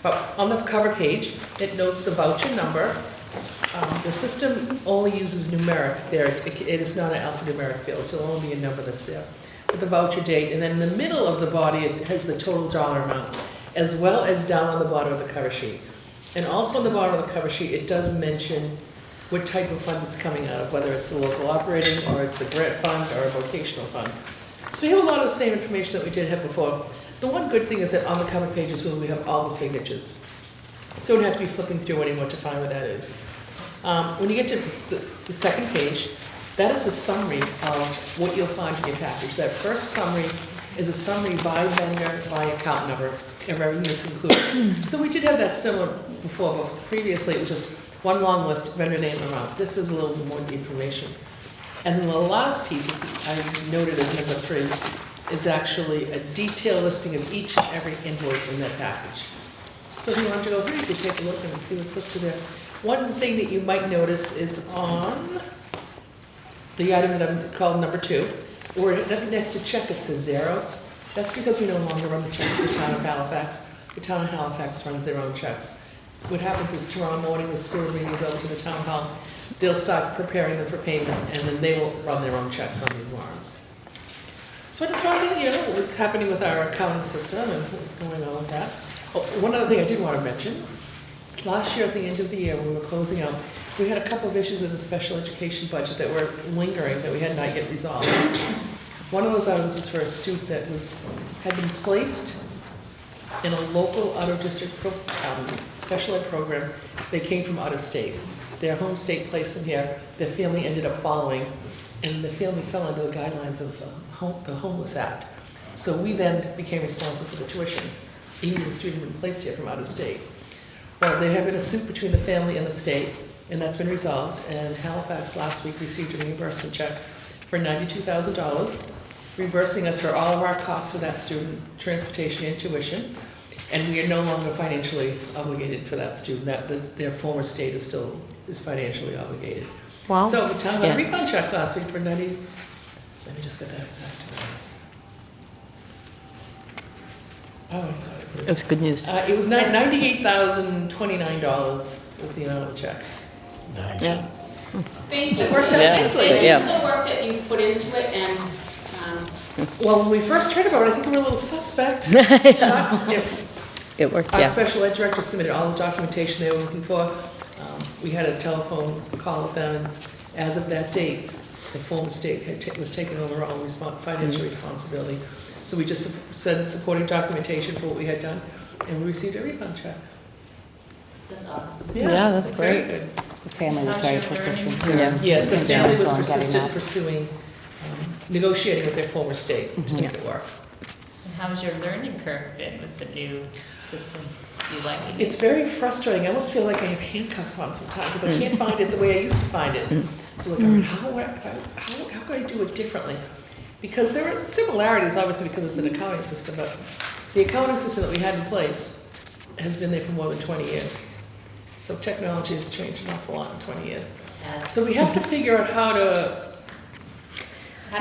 But on the cover page, it notes the voucher number. The system only uses numeric there. It is not an alphanumeric field, so it'll only be a number that's there. With the voucher date, and then in the middle of the body, it has the total dollar amount, as well as down on the bottom of the cover sheet. And also on the bottom of the cover sheet, it does mention what type of fund it's coming out of, whether it's the local operating, or it's the grant fund, or a vocational fund. So we have a lot of the same information that we did have before. The one good thing is that on the cover page is where we have all the signatures. So you don't have to be flipping through anymore to find what that is. When you get to the second page, that is a summary of what you'll find in your package. That first summary is a summary by vendor, by account number, of everything that's included. So we did have that similar before, but previously it was just one long list, vendor name, amount. This is a little more information. And then the last piece, I noted as number 3, is actually a detailed listing of each and every invoice in that package. So if you want to go through, you can take a look and see what's listed there. One thing that you might notice is on the item that I'm called number 2, where next to check it says 0. That's because we no longer run the checks for the town of Halifax. The town of Halifax runs their own checks. What happens is tomorrow morning, the school brings over to the town hall. They'll start preparing them for payment, and then they will run their own checks on these warrants. So I just wanted to let you know what was happening with our accounting system and what was going on with that. Oh, one other thing I did want to mention. Last year, at the end of the year, when we were closing out, we had a couple of issues in the special education budget that were lingering, that we had not yet resolved. One of those items was for a student that had been placed in a local out-of-district special ed program. They came from out of state. Their home state placed them here. Their family ended up following, and the family fell under the guidelines of the Homeless Act. So we then became responsible for the tuition, even though the student had been placed here from out of state. Well, there had been a suit between the family and the state, and that's been resolved. And Halifax last week received a reimbursement check for $92,000, reimbursing us for all of our costs for that student, transportation and tuition. And we are no longer financially obligated for that student. Their former state is financially obligated. Wow. So the town got Yeah. a refund check last week for 90. Let me just get that exact amount. Oh, I thought I put It was good news. it was $98,029 was the amount of the check. Nice. Yeah. Thank you. It worked out Yeah. nicely. Thank you Yeah. for the work that you put into it, and, Well, when we first heard about it, I think we were a little suspect. Yeah. It worked, Our yeah. special ed director submitted all the documentation they were looking for. We had a telephone call with them, and as of that date, the former state was taking over all financial responsibility. So we just sent supporting documentation for what we had done, and we received a refund check. that's awesome. Yeah, that's it's very great. good. The family was very persistent too. Yeah. Yes, the And family was gentle on getting persistent that. pursuing, negotiating with their former state to make it work. And how's your learning curve been with the new system? You like it? It's very frustrating. I almost feel like I have handcuffs on sometimes because I can't find it the way I used to find it. So like, how could I do it differently? Because there are similarities, obviously, because it's an accounting system, but the accounting system that we had in place has been there for more than 20 years. So technology has changed an awful lot in 20 years. So we have to figure out how to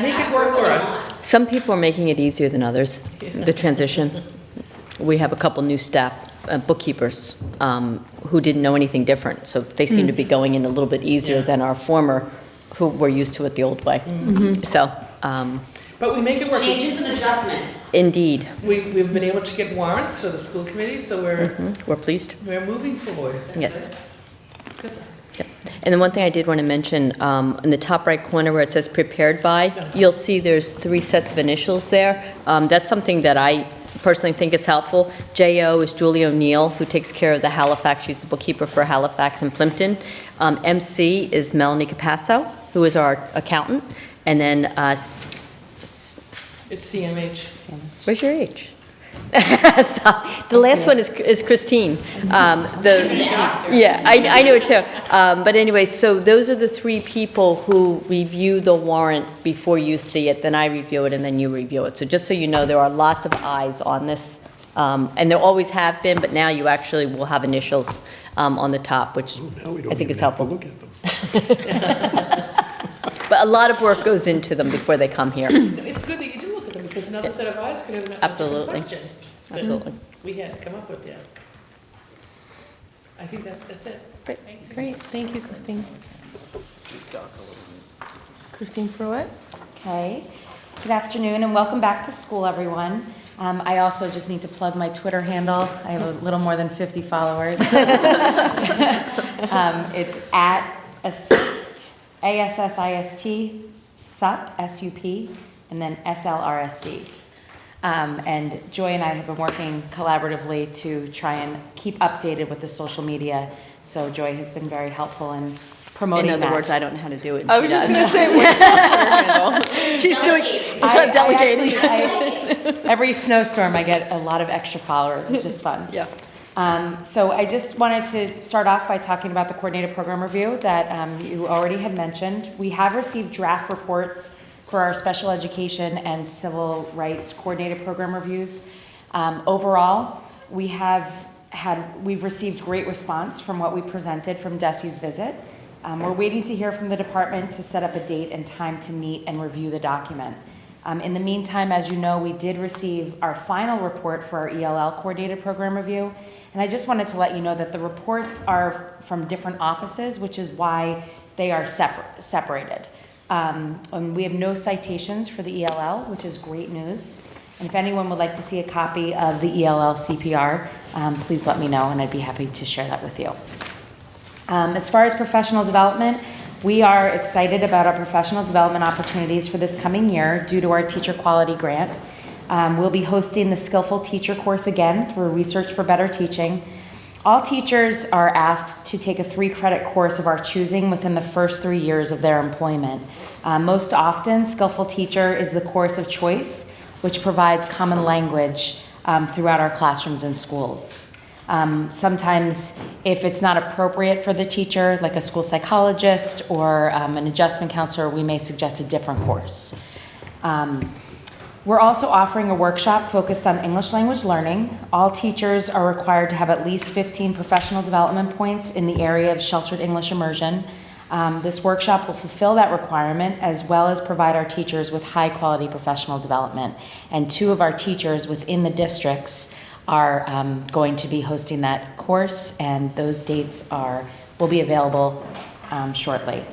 make it work for us. Some people are making it easier than others, the transition. We have a couple new staff, bookkeepers, who didn't know anything different, so they seem to be going in a little bit easier Yeah. than our former, who were used to it the old way. So, But we make it work. Change is an adjustment. indeed, We've been able to get warrants for the school committee, so we're pleased. we're moving forward. Yes. Yep. And then one thing I did want to mention, in the top right corner where it says prepared by, you'll see there's 3 sets of initials there. That's something that I personally think is helpful. J.O. is Julie O'Neill, who takes care of the Halifax. She's the bookkeeper for Halifax and Plimpton. M.C. is Melanie Capasso, who is our accountant. And then, It's CMH. where's your H? Stop. The last one is Christine. The actor. Yeah, I know it too. But anyway, so those are the three people who review the warrant before you see it, then I review it, and then you review it. So just so you know, there are lots of eyes on this, and there always have been, but now you actually will have initials on the top, which Now we don't I think is even have to helpful. look at them. But a lot of work goes into them before they come here. It's good that you do look at them, because another set of eyes could have a different Absolutely. question that Absolutely. we hadn't come up with yet. I think that's it. Great, thank you, Christine. Christine Pruitt? Okay. Good afternoon and welcome back to school, everyone. I also just need to plug my Twitter handle. I have a little more than 50 followers. It's at assist, ASSIST, SUP, S-U-P, and then SLRSD. And Joy and I have been working collaboratively to try and keep updated with the social media. So Joy has been very helpful in promoting In that. other words, I don't know how to do it. and I she was just does. gonna say, what's your handle? She's doing, I delegating. actually, every snowstorm, I get a lot of extra followers, which is fun. Yeah. So I just wanted to start off by talking about the coordinated program review that you already had mentioned. We have received draft reports for our special education and civil rights coordinated program reviews. Overall, we've received great response from what we presented from Desi's visit. We're waiting to hear from the department to set up a date and time to meet and review the document. In the meantime, as you know, we did receive our final report for our ELL coordinated program review. And I just wanted to let you know that the reports are from different offices, which is why they are separated. And we have no citations for the ELL, which is great news. And if anyone would like to see a copy of the ELL CPR, please let me know and I'd be happy to share that with you. As far as professional development, we are excited about our professional development opportunities for this coming year due to our teacher quality grant. We'll be hosting the Skillful Teacher course again through Research for Better Teaching. All teachers are asked to take a 3-credit course of our choosing within the first 3 years of their employment. Most often, Skillful Teacher is the course of choice, which provides common language throughout our classrooms and schools. Sometimes, if it's not appropriate for the teacher, like a school psychologist or an adjustment counselor, we may suggest a different course. We're also offering a workshop focused on English language learning. All teachers are required to have at least 15 professional development points in the area of sheltered English immersion. This workshop will fulfill that requirement as well as provide our teachers with high quality professional development. And 2 of our teachers within the districts are going to be hosting that course, and those dates will be available shortly.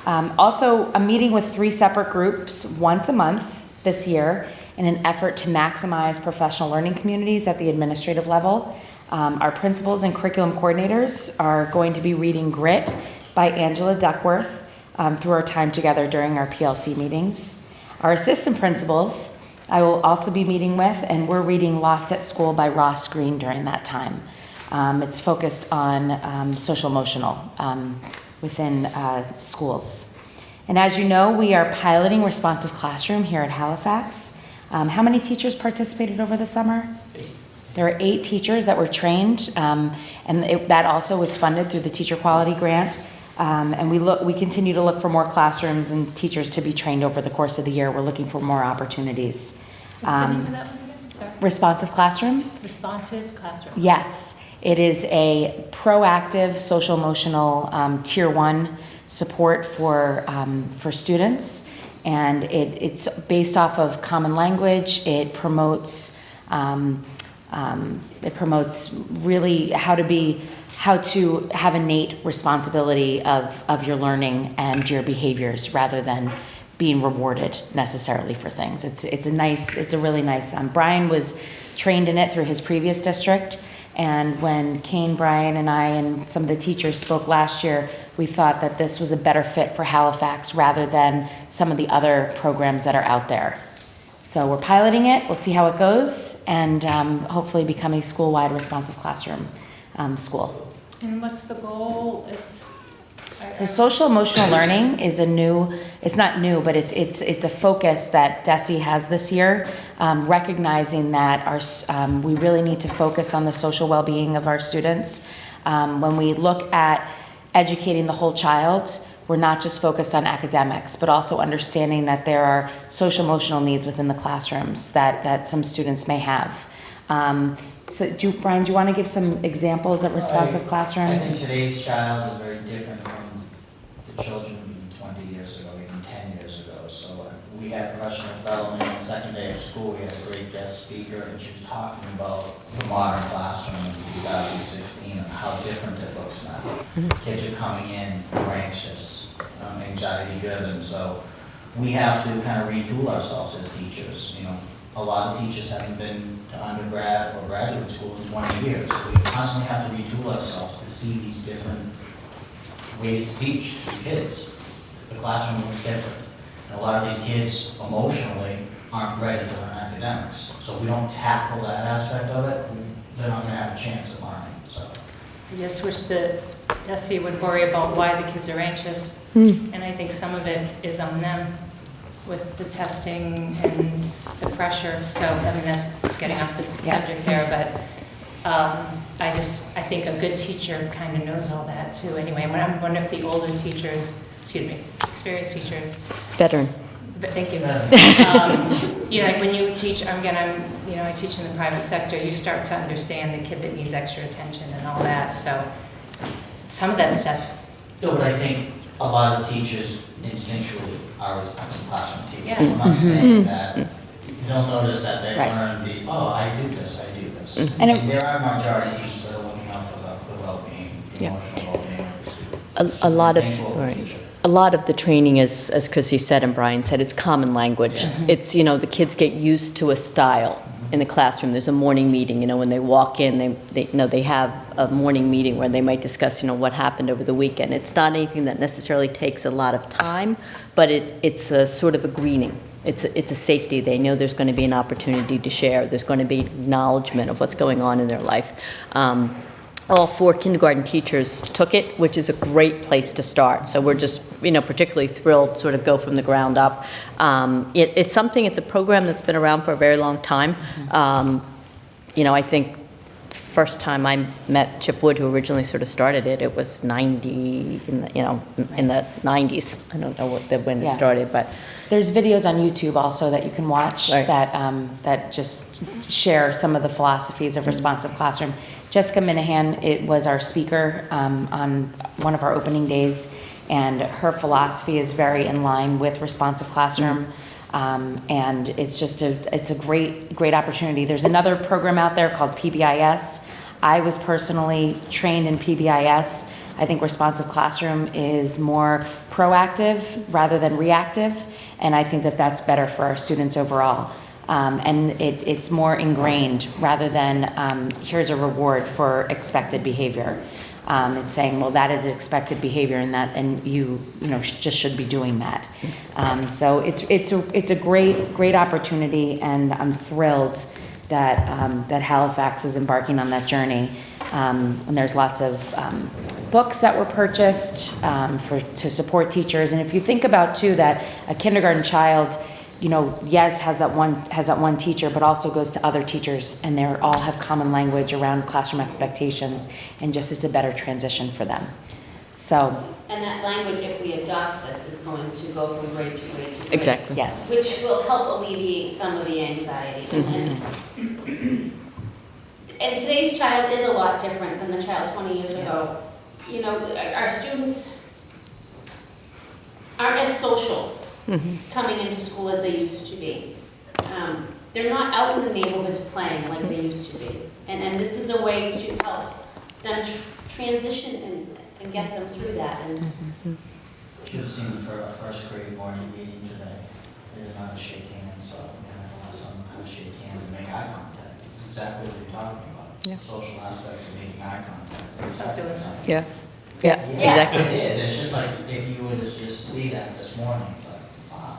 Also, a meeting with 3 separate groups once a month this year in an effort to maximize professional learning communities at the administrative level. Our principals and curriculum coordinators are going to be reading Grit by Angela Duckworth through our time together during our PLC meetings. Our assistant principals I will also be meeting with, and we're reading Lost at School by Ross Green during that time. It's focused on social emotional within schools. And as you know, we are piloting Responsive Classroom here at Halifax. How many teachers participated over the summer? There are 8 teachers that were trained, and that also was funded through the Teacher Quality Grant. And we continue to look for more classrooms and teachers to be trained over the course of the year. We're looking for more opportunities. What's the name of that one again? Sorry. Responsive Classroom? Responsive Classroom. Yes. It is a proactive social emotional tier 1 support for students, and it's based off of common language. It promotes really how to have innate responsibility of your learning and your behaviors rather than being rewarded necessarily for things. It's a really nice. Brian was trained in it through his previous district. And when Kane, Brian, and I and some of the teachers spoke last year, we thought that this was a better fit for Halifax rather than some of the other programs that are out there. So we're piloting it, we'll see how it goes, and hopefully become a school-wide responsive classroom school. And what's the goal? So social emotional learning is it's not new, but it's a focus that DESE has this year. recognizing that we really need to focus on the social well-being of our students. When we look at educating the whole child, we're not just focused on academics, but also understanding that there are social emotional needs within the classrooms that some students may have. Brian, do you want to give some examples of responsive classroom? I think today's child is very different from the children 20 years ago, even 10 years ago. So we had professional development on the second day of school. We had a great guest speaker, and she was talking about the modern classroom in 2016 and how different it looks now. Kids are coming in more anxious, anxiety-driven. So we have to kind of retool ourselves as teachers. You know, a lot of teachers haven't been to undergrad or graduate school in 20 years. So we constantly have to retool ourselves to see these different ways to teach these kids. The classroom looks different. And a lot of these kids emotionally aren't ready to learn academics. So if we don't tackle that aspect of it, they're not going to have a chance of learning. So I just wish that Desi would worry about why the kids are anxious. And I think some of it is on them with the testing and the pressure. So, I mean, that's getting off the subject there, but I think a good teacher kind of knows all that too. Anyway, when I'm wondering if the older teachers, experienced teachers. Veteran. Thank you. You know, like when you teach, I teach in the private sector, you start to understand the kid that needs extra attention and all that. So some of that stuff. no, but I think a lot of teachers instinctually are responsive classroom teachers. Yeah. I'm not saying that. They'll notice that they Right. learn I do this. And And there are majority teachers that are looking out for the well-being, the emotional well-being of the student. A lot of, Instinctual right. teacher. A lot of the training is, as Chrissy said and Brian said, it's common language. Yeah. It's, the kids get used to a style in the classroom. There's a morning meeting, when they walk in, they have a morning meeting where they might discuss, what happened over the weekend. It's not anything that necessarily takes a lot of time, but it's a sort of a greening. It's a safety. They know there's going to be an opportunity to share. There's going to be acknowledgement of what's going on in their life. All 4 kindergarten teachers took it, which is a great place to start. So we're just, particularly thrilled to sort of go from the ground up. It's a program that's been around for a very long time. I think first time I met Chip Wood, who originally sort of started it, it was 90, in the 90s. I don't know when it started, but. There's videos on YouTube also that you can watch that just share some of the philosophies of responsive classroom. Jessica Minahan was our speaker on one of our opening days, and her philosophy is very in line with responsive classroom. And it's a great opportunity. There's another program out there called PBIS. I was personally trained in PBIS. I think responsive classroom is more proactive rather than reactive, and I think that that's better for our students overall. And it's more ingrained rather than here's a reward for expected behavior. It's saying, well, that is expected behavior, and you just should be doing that. So it's a great opportunity, and I'm thrilled that Halifax is embarking on that journey. And there's lots of books that were purchased to support teachers. And if you think about too that a kindergarten child, yes, has that one teacher, but also goes to other teachers, and they all have common language around classroom expectations, and just is a better transition for them. So. And that language, if we adopt this, is going to go from grade to grade to grade. Exactly. Yes. Which will help alleviate some of the anxiety. And today's child is a lot different than the child 20 years ago. Our students aren't as social coming into school as they used to be. They're not out in the neighborhoods playing like they used to be. And this is a way to help them transition and get them through that. And Should have seen for a first grade morning meeting today. They didn't know how to shake hands, so I want someone how to shake hands and make eye contact. It's exactly what you're talking about. Yeah. The social aspect of making eye contact. Stop doing that. Yeah, Yeah. exactly. It is. It's just like if you were to just see that this morning, it's like, wow.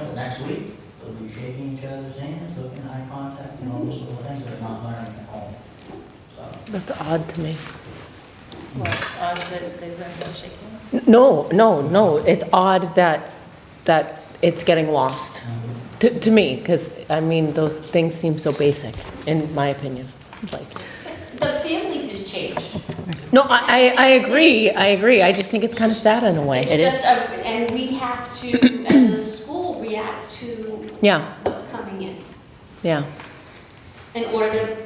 The next week, they'll be shaking each other's hands, looking eye contact, those little things that are not learning at home. So. That's odd to me. What, that they learned how to shake hands? No. It's odd that it's getting lost. To me, because, I mean, those things seem so basic, in my opinion. Like, The family has changed. no, I agree, I just think it's kind of sad in a way. It's just, and we have to, as a school, react to Yeah, what's coming yeah, in order to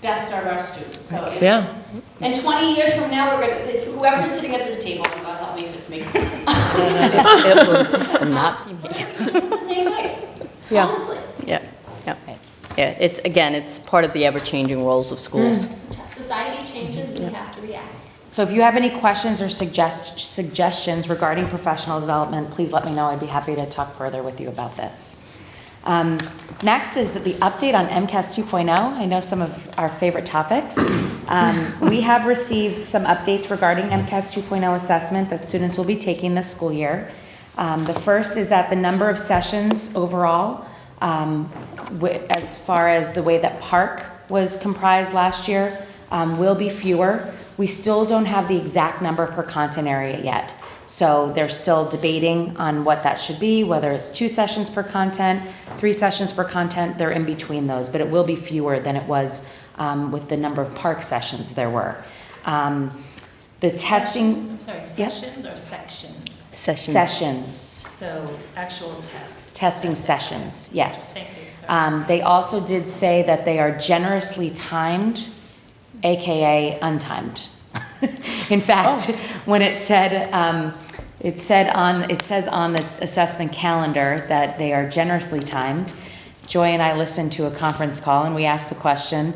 best serve our students. So if- yeah. And 20 years from now, we're gonna, whoever's sitting at this table, God help me if it's me. It will not be me. We're doing the same thing, Yeah. honestly. Yeah, yeah. Yeah, it's, again, it's part of the ever-changing roles of schools. Society changes, we have to react. So if you have any questions or suggestions regarding professional development, please let me know. I'd be happy to talk further with you about this. Next is the update on MCAS 2.0. I know some of our favorite topics. We have received some updates regarding MCAS 2.0 assessment that students will be taking this school year. The first is that the number of sessions overall, as far as the way that Park was comprised last year, will be fewer. We still don't have the exact number per content area yet. So they're still debating on what that should be, whether it's 2 sessions per content, 3 sessions per content, they're in between those, but it will be fewer than it was with the number of Park sessions there were. The testing. Sessions or sections? Sessions. So actual tests. Testing sessions, yes. Thank you. They also did say that they are generously timed, AKA untimed. In fact, when it says on the assessment calendar that they are generously timed. Joy and I listened to a conference call and we asked the question,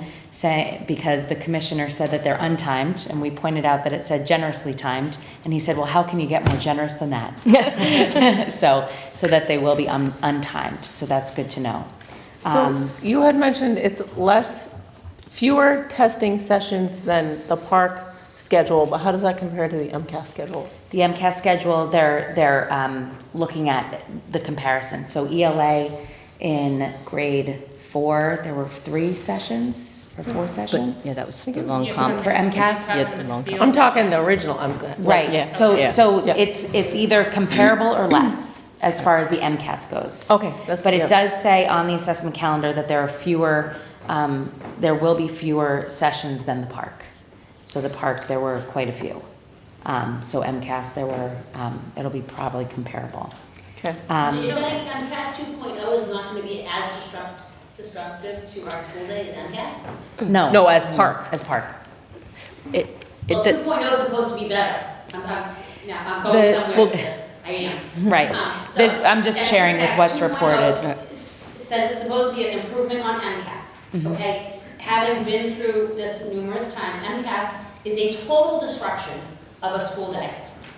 because the commissioner said that they're untimed, and we pointed out that it said generously timed, and he said, well, how can you get more generous than that? so that they will be untimed, so that's good to know. So you had mentioned it's fewer testing sessions than the Park schedule, but how does that compare to the MCAS schedule? The MCAS schedule, they're looking at the comparison. So ELA in grade 4, there were 3 sessions or 4 sessions. Yeah, that was the it was long Yeah, comp. For MCAS? Yeah, the long I'm talking the original MCAS. Right, Yeah. so Yeah. it's either comparable or less as far as the MCAS goes. Okay. But it does say on the assessment calendar that there are fewer, there will be fewer sessions than the Park. So the Park, there were quite a few. So MCAS, there were, it'll be probably comparable. Okay. Is that MCAS 2.0 is not going to be as disruptive to our school day as MCAS? No. No, as Park. As Park. It, Well, the- 2.0 is supposed to be better. I'm going somewhere with this. I am. Right. So I'm just sharing with what's 2.0 reported. Says it's supposed to be an improvement on MCAS, Mm-hmm. okay? Having been through this numerous times, MCAS is a total disruption of a school day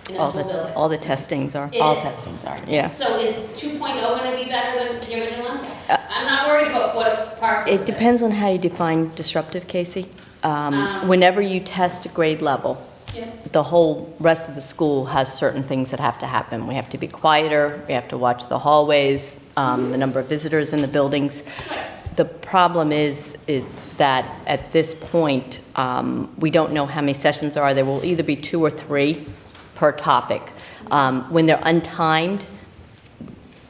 in a school building. all the testings are, It All is. testings are. yeah. So is 2.0 going to be better than the original MCAS? I'm not worried about what part. It depends on how you define disruptive, Casey. Whenever you test a grade level, Yeah. the whole rest of the school has certain things that have to happen. We have to be quieter, we have to watch the hallways, the number of visitors in the buildings. The problem is that at this point, we don't know how many sessions there are. There will either be 2 or 3 per topic. When they're untimed,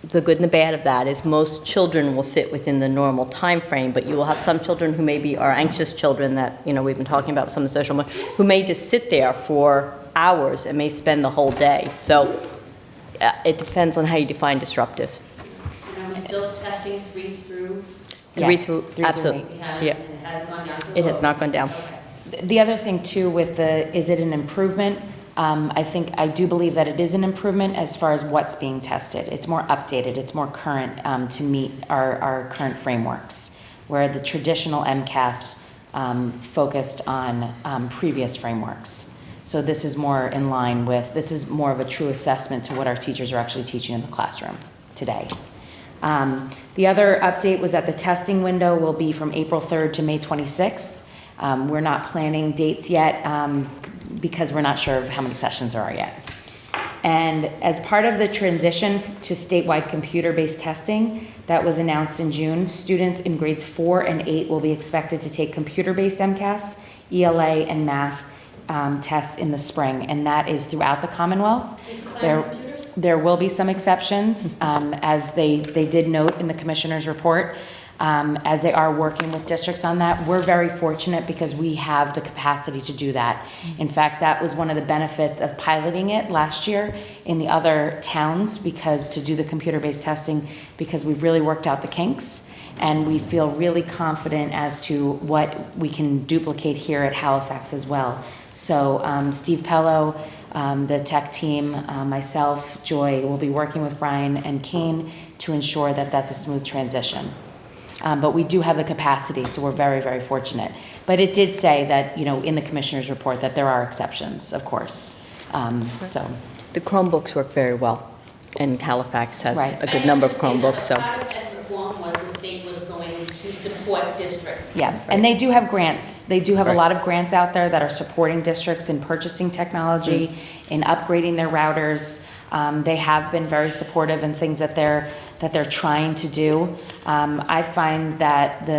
the good and the bad of that is most children will fit within the normal time frame, but you will have some children who maybe are anxious children that, we've been talking about some of the social media, who may just sit there for hours and may spend the whole day. So it depends on how you define disruptive. And are we still testing 3 through? Yes, Absolutely. We haven't, Yeah. and it hasn't gone down to It has low. not gone down. Okay. The other thing too with is it an improvement? I do believe that it is an improvement as far as what's being tested. It's more updated, it's more current to meet our current frameworks, where the traditional MCAS focused on previous frameworks. So this is more in line with, this is more of a true assessment to what our teachers are actually teaching in the classroom today. The other update was that the testing window will be from April 3rd to May 26th. We're not planning dates yet because we're not sure of how many sessions there are yet. And as part of the transition to statewide computer-based testing that was announced in June, students in grades 4 and 8 will be expected to take computer-based MCAS, ELA, and math tests in the spring, and that is throughout the Commonwealth. Is it There- cloud computers? There will be some exceptions, as they did note in the commissioner's report, as they are working with districts on that. We're very fortunate because we have the capacity to do that. In fact, that was one of the benefits of piloting it last year in the other towns, because to do the computer-based testing, because we've really worked out the kinks, and we feel really confident as to what we can duplicate here at Halifax as well. So Steve Pello, the tech team, myself, Joy, will be working with Brian and Kane to ensure that that's a smooth transition. But we do have the capacity, so we're very, very fortunate. But it did say that, in the commissioner's report, that there are exceptions, of course. So The Chromebooks work very well, and Halifax has Right. a good number of Chromebooks, so. Part of that reform was the state was going to support districts. yeah, and they do have grants. They do have a Right. lot of grants out there that are supporting districts in purchasing technology, in upgrading their routers. They have been very supportive in things that they're trying to do. I find that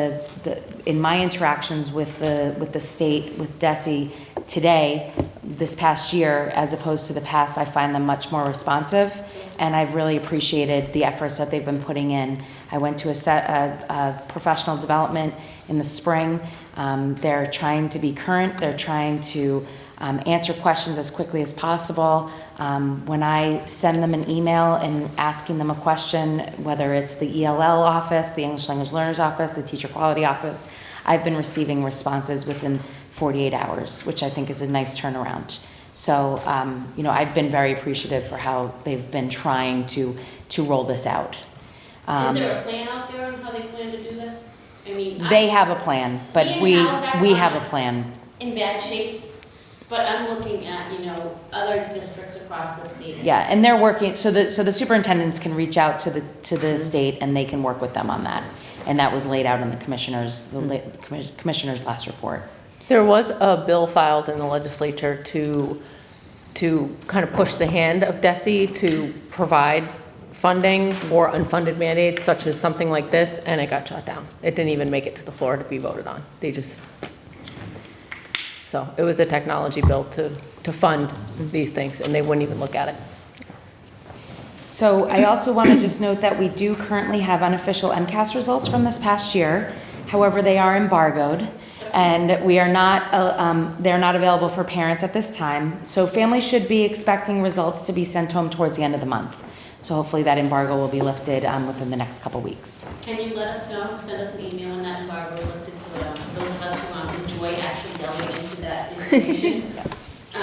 in my interactions with the state, with DESE today, this past year, as opposed to the past, I find them much more responsive, and I've really appreciated the efforts that they've been putting in. I went to a professional development in the spring. They're trying to be current. They're trying to answer questions as quickly as possible. When I send them an email and asking them a question, whether it's the ELL office, the English Language Learners office, the Teacher Quality office, I've been receiving responses within 48 hours, which I think is a nice turnaround. So, I've been very appreciative for how they've been trying to roll this out. Is there a plan out there on how they plan to do this? I mean, They have a plan, but we have a plan. in bad shape, but I'm looking at, other districts across the state. Yeah, and they're working, so the superintendents can reach out to the state and they can work with them on that. And that was laid out in the commissioner's last report. There was a bill filed in the legislature to kind of push the hand of DESE to provide funding for unfunded mandates such as something like this, and it got shot down. It didn't even make it to the floor to be voted on. So it was a technology bill to fund these things, and they wouldn't even look at it. So I also want to just note that we do currently have unofficial MCAS results from this past year. However, they are embargoed, and they're not available for parents at this time. So families should be expecting results to be sent home towards the end of the month. So hopefully that embargo will be lifted within the next couple weeks. Can you let us know, send us an email when that embargo is lifted, so that those of us who enjoy actually delving into that information? Yes.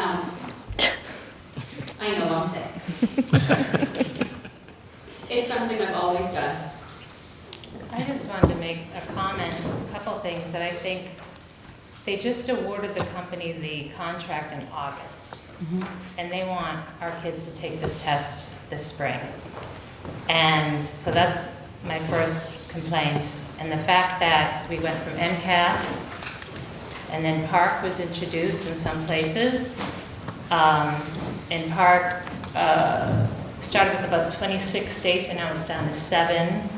I know I'm sick. It's something I've always done. I just wanted to make a comment, a couple things that I think, they just awarded the company the contract in August. And they want our kids to take this test this spring. And so that's my first complaint. And the fact that we went from MCAS, and then PARC was introduced in some places. And PARC started with about 26 states, and now it's down to 7.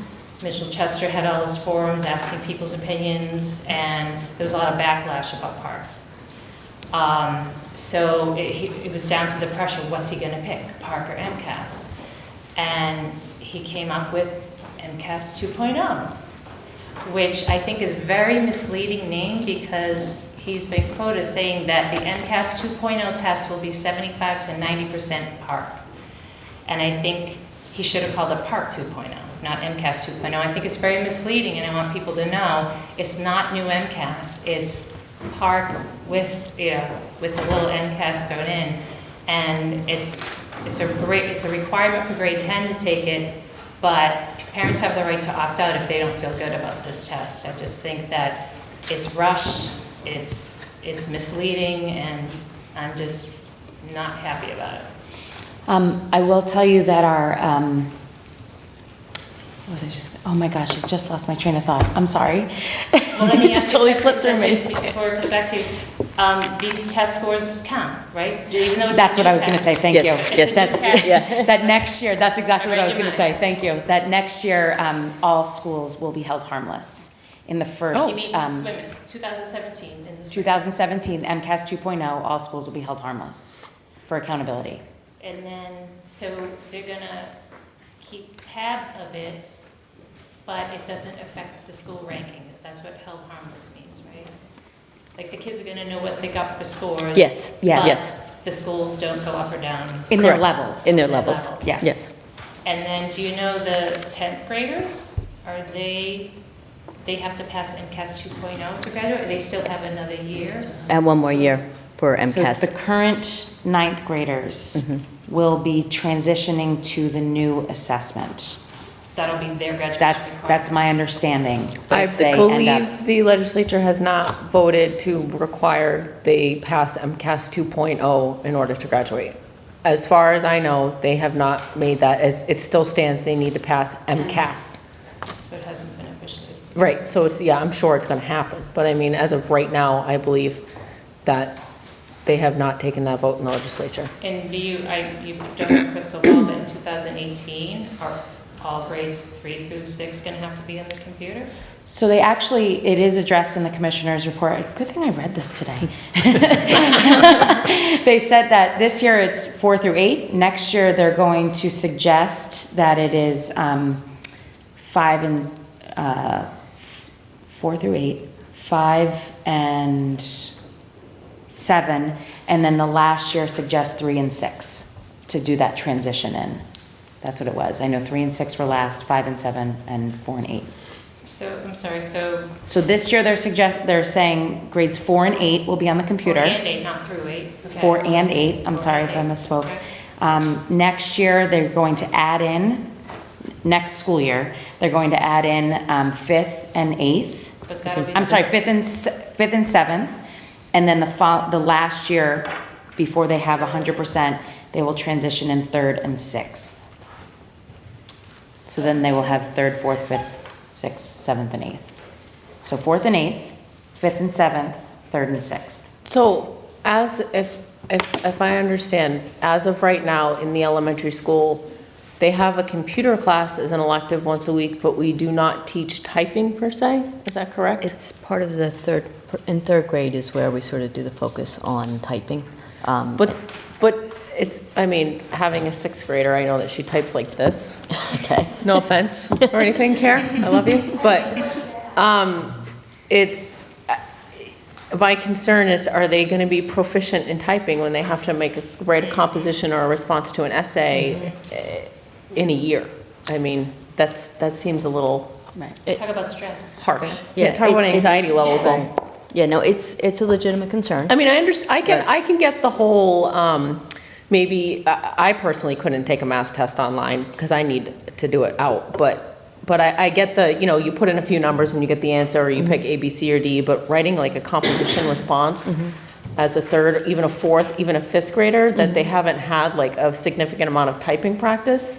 Mitchell Chester had all his forums asking people's opinions, and there was a lot of backlash about PARC. So it was down to the pressure, what's he gonna pick, PARC or MCAS? And he came up with MCAS 2.0, which I think is a very misleading name, because he's been quoted saying that the MCAS 2.0 test will be 75 to 90% PARC. And I think he should have called it PARC 2.0, not MCAS 2.0. I think it's very misleading, and I want people to know it's not new MCAS. It's PARC with the little MCAS thrown in, and it's a requirement for grade 10 to take it, but parents have the right to opt out if they don't feel good about this test. I just think that it's rushed, it's misleading, and I'm just not happy about it. I will tell you that our, oh my gosh, I just lost my train of thought. I'm sorry. Well, let me It just ask you totally a slipped through question me. before it goes back to you. These test scores count, right? Even though it's That's a what new I was going to test. say, thank Yes, you. yes, That's, yeah. that next year, that's exactly what I was Right, going to you're say, thank you. That next year, all schools will be held harmless in the You first, mean, wait a minute, 2017 in the spring. 2017, MCAS 2.0, all schools will be held harmless for accountability. And then, so they're gonna keep tabs of it, but it doesn't affect the school ranking. That's what held harmless means, right? Like, the kids are gonna know what they got for scores. Yes, Yes. yes. But the schools don't go up or down. In their Correct. levels. In their levels. Yes. Yes. And then, do you know the 10th graders, are they have to pass MCAS 2.0 to graduate, or they still have another year? And one more year for So it's MCAS. the current ninth graders Mhm. will be transitioning to the new assessment. That'll be their graduation That's requirement. my understanding. But I if they end up- believe the legislature has not voted to require they pass MCAS 2.0 in order to graduate. As far as I know, they have not made that, as it still stands, they need to pass MCAS. So it hasn't been officially. Right, so it's, yeah, I'm sure it's gonna happen, but I mean, as of right now, I believe that they have not taken that vote in the legislature. And you don't have a crystal ball, but in 2018, are all grades 3 through 6 gonna have to be on the computer? So they actually, it is addressed in the commissioner's report. Good thing I read this today. They said that this year it's 4 through 8. Next year, they're going to suggest that it is 5 and 4 through 8, 5 and 7, and then the last year suggests 3 and 6 to do that transition in. That's what it was. I know 3 and 6 were last, 5 and 7, and 4 and 8. So, I'm sorry, so. So this year they're saying grades 4 and 8 will be on the computer. 4 and 8, not through 8. Okay. 4 and 8, I'm 4 sorry and if I 8, misspoke. okay. Next year, they're going to add in, next school year, they're going to add in 5th and 8th. But that'll be I'm sorry, the- 5th and 7th. And then the last year, before they have 100%, they will transition in 3rd and 6th. So then they will have 3rd, 4th, 5th, 6th, 7th, and 8th. So 4th and 8th, 5th and 7th, 3rd and 6th. So, as, if I understand, as of right now, in the elementary school, they have a computer class as an elective once a week, but we do not teach typing per se, is that correct? It's part of the in third grade is where we sort of do the focus on typing. But it's, I mean, having a 6th grader, I know that she types like this. Okay. No offense or anything, Karen, I love you, but it's, my concern is, are they going to be proficient in typing when they have to write a composition or a response to an essay in a year? I mean, that seems a little Talk about stress. harsh. Yeah, talk about anxiety levels. Yeah, no, it's a legitimate concern. I mean, I can get the whole, maybe, I personally couldn't take a math test online because I need to do it out, but I get the, you put in a few numbers when you get the answer, or you pick A, B, C, or D, but writing like a composition response as a 3rd, even a 4th, even a 5th grader, that they haven't had like a significant amount of typing practice,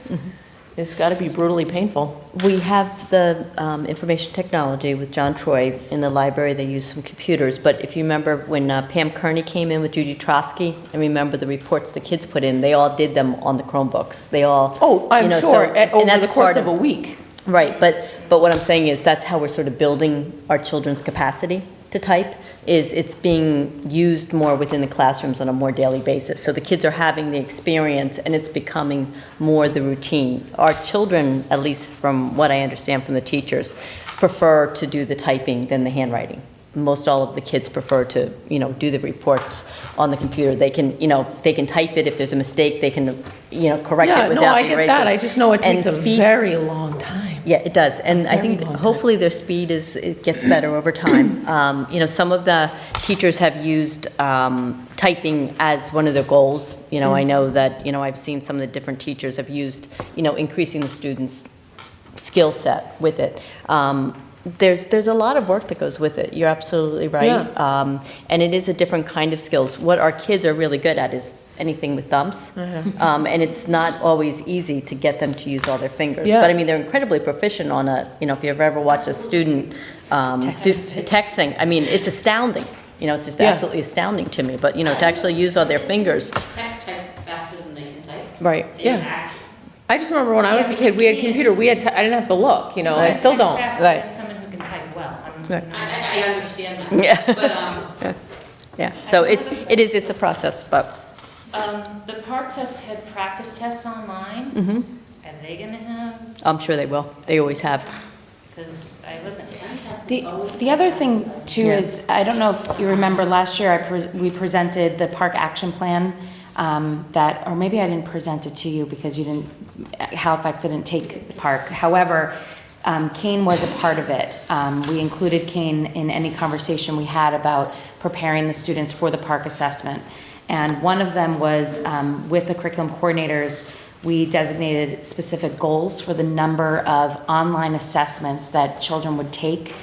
it's got to be brutally painful. We have the information technology with John Troy in the library. They use some computers. But if you remember when Pam Kearney came in with Judy Trotsky, and remember the reports the kids put in, they all did them on the Chromebooks. They all. Oh, I'm so- sure, and over that's the course part of a week. Right, but what I'm saying is that's how we're sort of building our children's capacity to type, is it's being used more within the classrooms on a more daily basis. So the kids are having the experience and it's becoming more the routine. Our children, at least from what I understand from the teachers, prefer to do the typing than the handwriting. Most all of the kids prefer to, do the reports on the computer. They can, they can type it. If there's a mistake, they can, correct it without the erasers. Yeah, no, I get that. I just know it takes a speed- very long time. Yeah, it does, and I Very think long time. hopefully their speed it gets better over time. Some of the teachers have used typing as one of their goals. I know that, I've seen some of the different teachers have used, increasing the students' skill set with it. There's a lot of work that goes with it. You're absolutely right. Yeah. And it is a different kind of skills. What our kids are really good at is anything with thumbs. And it's not always easy to get them to use all their fingers. Yeah. But I mean, they're incredibly proficient on if you've ever watched a student texting, I mean, it's astounding. It's just absolutely astounding to me. But, to actually use all their fingers. Text type faster than they can type. Right. They Yeah. action. I just remember when I was a kid, we had computer, I didn't have to look, I still Text don't. faster Right. than someone who can type well. Right. I understand that. Yeah. But, Yeah. So it's a process, but The park test had practice tests online. Mhm. Are they gonna have, I'm sure they will. They always have. because I wasn't. The other thing too Yeah. is, I don't know if you remember last year, we presented the park action plan, that, or maybe I didn't present it to you because you didn't, Halifax didn't take the park. However, Kane was a part of it. We included Kane in any conversation we had about preparing the students for the park assessment. And one of them was, with the curriculum coordinators, we designated specific goals for the number of online assessments that children would take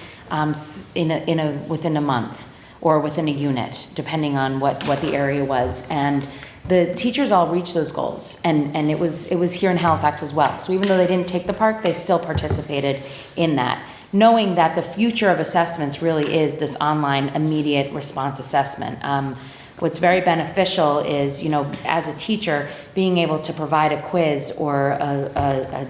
within a month or within a unit, depending on what the area was. And the teachers all reached those goals, and it was here in Halifax as well. So even though they didn't take the park, they still participated in that, knowing that the future of assessments really is this online immediate response assessment. What's very beneficial is, as a teacher, being able to provide a quiz or a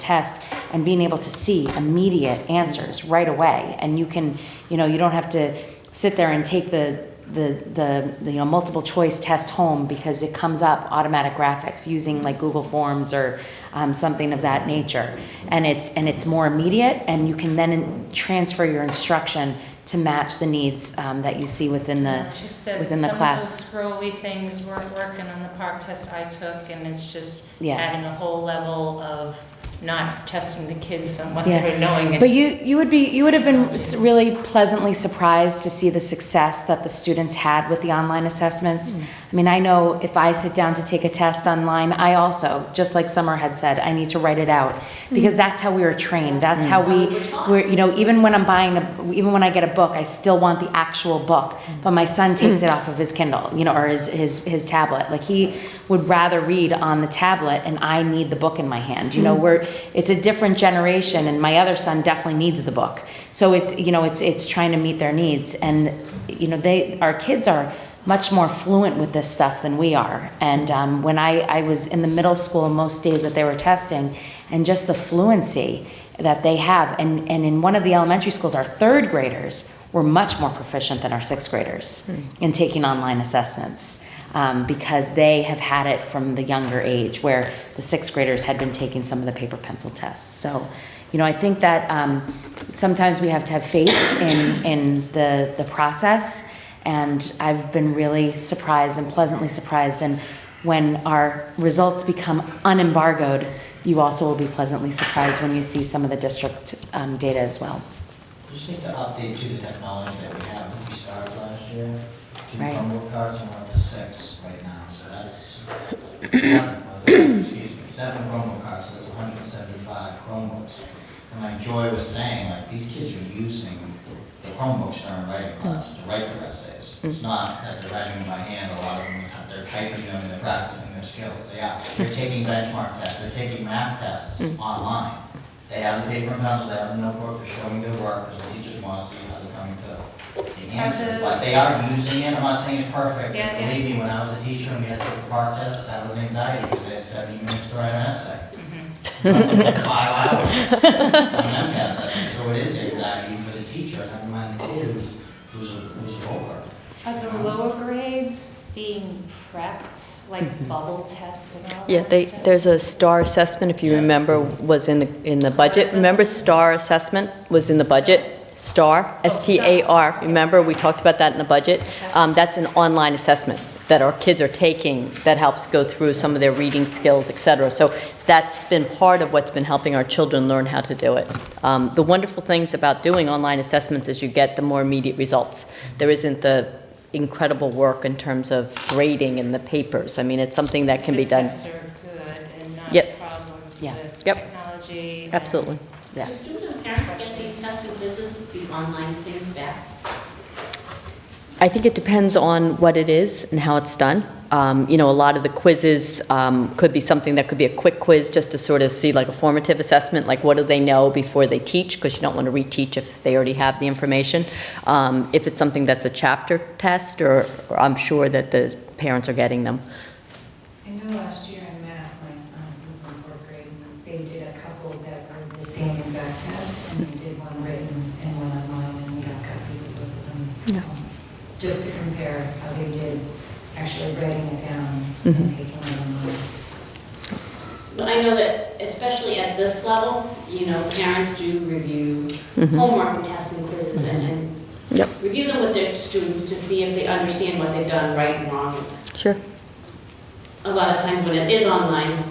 test and being able to see immediate answers right away. And you can, you don't have to sit there and take the multiple choice test home because it comes up automatic graphics using like Google Forms or something of that nature. And it's more immediate, and you can then transfer your instruction to match the needs that you see within the It's just that within the some class. of those scrolly things weren't working on the park test I took, and it's just Yeah. adding a whole level of not testing the kids on what Yeah. they were knowing. But you would have been really pleasantly surprised to see the success that the students had with the online assessments. I mean, I know if I sit down to take a test online, I also, just like Summer had said, I need to write it out because that's how we were trained. That's how we're, even when even when I get a book, I still want the actual book, but my son takes it off of his Kindle, or his tablet. Like he would rather read on the tablet, and I need the book in my hand. It's a different generation, and my other son definitely needs the book. So it's trying to meet their needs, and our kids are much more fluent with this stuff than we are. And when I was in the middle school, most days that they were testing, and just the fluency that they have, and in one of the elementary schools, our third graders were much more proficient than our sixth graders in taking online assessments. Because they have had it from the younger age, where the sixth graders had been taking some of the paper pencil tests. So, I think that sometimes we have to have faith in the process, and I've been really surprised and pleasantly surprised. And when our results become unembargoed, you also will be pleasantly surprised when you see some of the district data as well. We just need to update to the technology that we have. We started last year. 2 Right. Chromebook cards, and we're up to 6 right now, so that's 7 Chromebook cards, so that's 175 Chromebooks. And like Joy was saying, like, these kids are using the Chromebooks during writing class to write their essays. It's not that they're writing by hand, a lot of them, they're typing them and they're practicing their skills. They're taking benchmark tests, they're taking math tests online. They have the paper and pencil, they have the notebook, they're showing their work, because the teachers want to see how they're coming to the answers. But they are using it, I'm not saying it's perfect. Yeah, yeah. Believe me, when I was a teacher and we had to take a park test, that was anxiety, because they had 70 minutes to write an essay. Something like 5 hours on an MCAS session, so it is anxiety for the teacher, never mind the kid who's over. Are the lower grades being prepped, like bubble tests and all Yeah, that stuff? there's a STAR assessment, if you remember, was in the budget. Remember STAR assessment was in the budget? STAR, S-T-A-R, remember, we talked about that in the budget. That's an online assessment that our kids are taking that helps go through some of their reading skills, et cetera. So that's been part of what's been helping our children learn how to do it. The wonderful things about doing online assessments is you get the more immediate results. There isn't the incredible work in terms of grading in the papers. I mean, it's something that can be done. The tests are good and not Yes. problems Yeah. with Yep. technology. and- Absolutely. Yeah. Do students and parents get these tests and quizzes, the online things back? I think it depends on what it is and how it's done. A lot of the quizzes could be something that could be a quick quiz just to sort of see like a formative assessment, like what do they know before they teach, because you don't want to reteach if they already have the information. If it's something that's a chapter test, or I'm sure that the parents are getting them. I know last year in math, my son was in 4th grade, and they did a couple that were the same exact test, and they did one written and one online, and we got copies of both of them. Yeah. Just to compare how they did actually writing it down and taking it online. But I know that especially at this level, you know, parents do review homework and tests and quizzes and Yep. review them with their students to see if they understand what they've done right and wrong. Sure. A lot of times when it is online,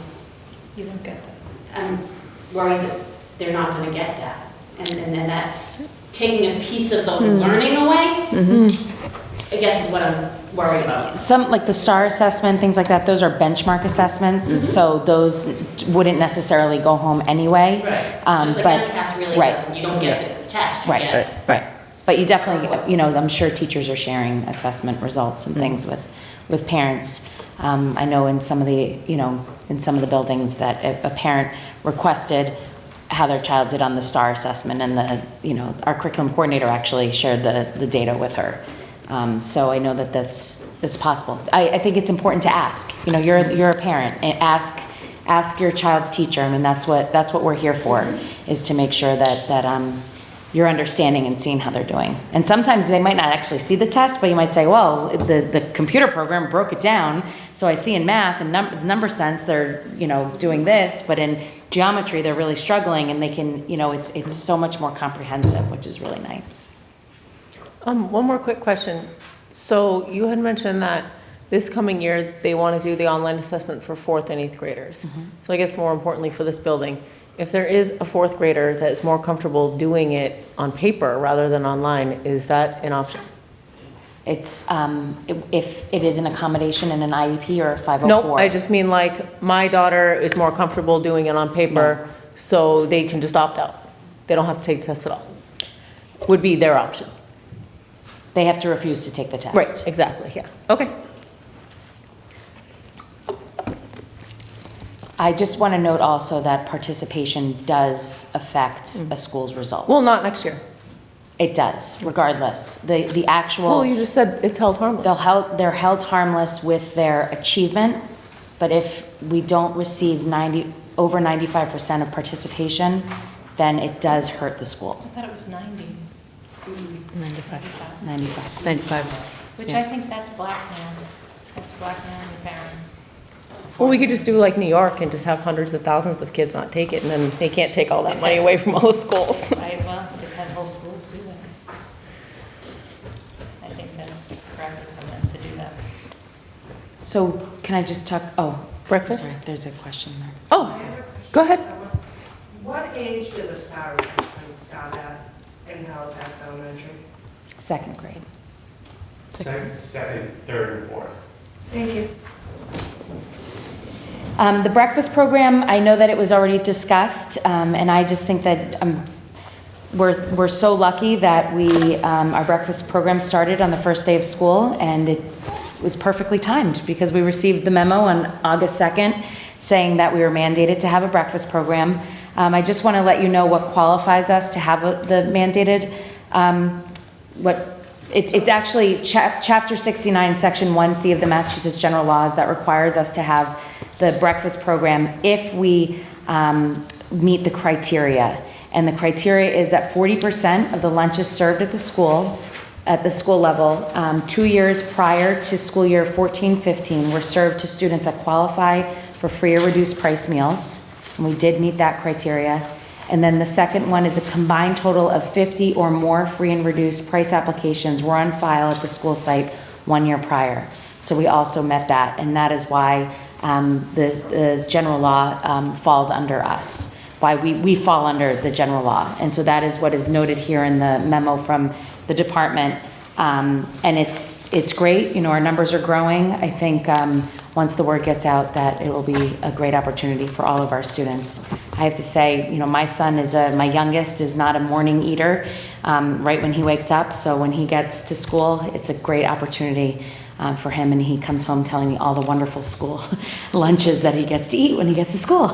You don't get that. I'm worried that they're not gonna get that. And then that's taking a piece of the learning away, I guess is what I'm worried about. Some, like the STAR assessment, things like that, those are benchmark assessments, so those wouldn't necessarily go home anyway. Right, just like but- MCAS really right. doesn't, you don't get the test, you Right, get. right. But you definitely, you know, I'm sure teachers are sharing assessment results and things with parents. I know in some of the, you know, in some of the buildings that a parent requested how their child did on the STAR assessment, and the, you know, our curriculum coordinator actually shared the data with her. So I know that that's possible. I think it's important to ask. You know, you're a parent, and ask your child's teacher. I mean, that's what we're here for, is to make sure that you're understanding and seeing how they're doing. And sometimes they might not actually see the test, but you might say, well, the computer program broke it down, so I see in math and number sense they're, you know, doing this, but in geometry they're really struggling, and they can, you know, it's so much more comprehensive, which is really nice. One more quick question. So you had mentioned that this coming year, they want to do the online assessment for 4th and 8th graders. So I guess more importantly for this building, if there is a 4th grader that is more comfortable doing it on paper rather than online, is that an option? It's, if it is an accommodation in an IEP or a 504. No, I just mean like my daughter is more comfortable doing it on paper, so they can just opt out. They don't have to take the test at all. Would be their option. They have to refuse to take the test. Right, exactly, yeah. Okay. I just want to note also that participation does affect a school's results. Well, not next year. It does, regardless. The actual. Well, you just said it's held harmless. They're held harmless with their achievement, but if we don't receive over 95% of participation, then it does hurt the school. I thought it was 90, 95. 95. 95. which I think that's blackmail. That's blackmailing the parents. Well, we could just do like New York and just have hundreds of thousands of kids not take it, and then they can't take all that money away from all the schools. Right, well, they've had whole schools do that. I think that's correct for them to do that. So can I just talk, Breakfast? sorry, there's a question there. Oh, go ahead. What age do the STAR assessments start at in Halifax Elementary? 2nd grade. Second, third, and fourth. Thank you. The breakfast program, I know that it was already discussed, and I just think that we're so lucky that our breakfast program started on the first day of school, and it was perfectly timed because we received the memo on August 2nd saying that we were mandated to have a breakfast program. I just want to let you know what qualifies us to have the mandated, it's actually Chapter 69, Section 1C of the Massachusetts General Laws that requires us to have the breakfast program if we meet the criteria. And the criteria is that 40% of the lunches served at the school level, 2 years prior to school year 14-15, were served to students that qualify for free or reduced price meals. And we did meet that criteria. And then the second one is a combined total of 50 or more free and reduced price applications were on file at the school site 1 year prior. So we also met that, and that is why the general law falls under us, why we fall under the general law. And so that is what is noted here in the memo from the department. And it's great, you know, our numbers are growing. I think once the word gets out that it will be a great opportunity for all of our students. I have to say, you know, my son my youngest is not a morning eater right when he wakes up. So when he gets to school, it's a great opportunity for him, and he comes home telling me all the wonderful school lunches that he gets to eat when he gets to school.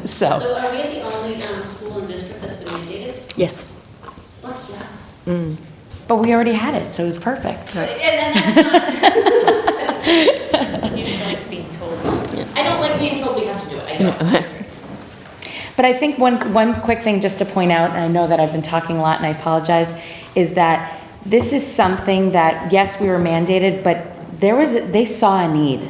So are we the only school and district that's been mandated? Yes. Lucky us. But we already had it, so it was perfect. And then that's not, You just don't like being told. I don't like being told we have to do it, I don't. But I think one quick thing just to point out, and I know that I've been talking a lot and I apologize, is that this is something that, yes, we were mandated, but they saw a need.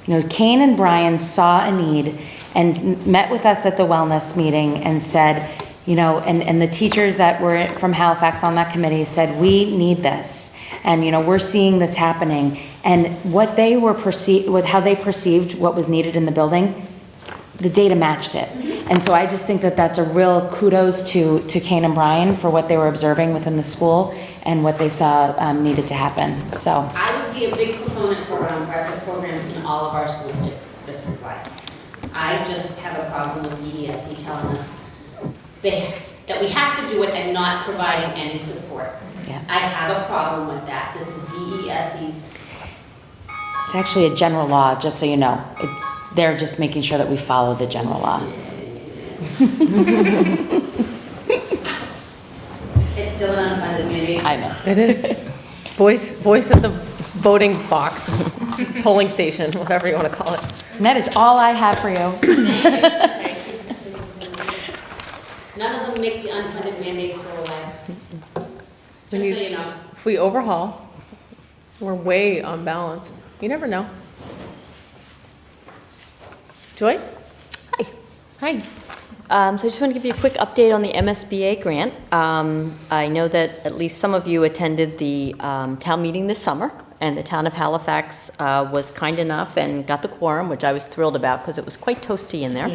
You know, Kane and Brian saw a need and met with us at the wellness meeting and said, you know, and the teachers that were from Halifax on that committee said, we need this. And, you know, we're seeing this happening. And what they were with how they perceived what was needed in the building, the data matched it. And so I just think that that's a real kudos to Kane and Brian for what they were observing within the school and what they saw needed to happen, so. I would be a big proponent for breakfast programs in all of our schools district-wide. I just have a problem with DESE telling us that we have to do it and not providing any support. Yeah. I have a problem with that. This is DESE's. It's actually a general law, just so you know. They're just making sure that we follow the general law. It's still an unfunded mandate. I know. It is. Voice at the voting box, polling station, whatever you want to call it. And that is all I have for you. None of them make the unfunded mandates go away. Just so you know. If we overhaul, we're way unbalanced. You never know. Joy? Hi. Hi. So I just want to give you a quick update on the MSBA grant. I know that at least some of you attended the town meeting this summer, and the town of Halifax was kind enough and got the quorum, which I was thrilled about because it was quite toasty in there.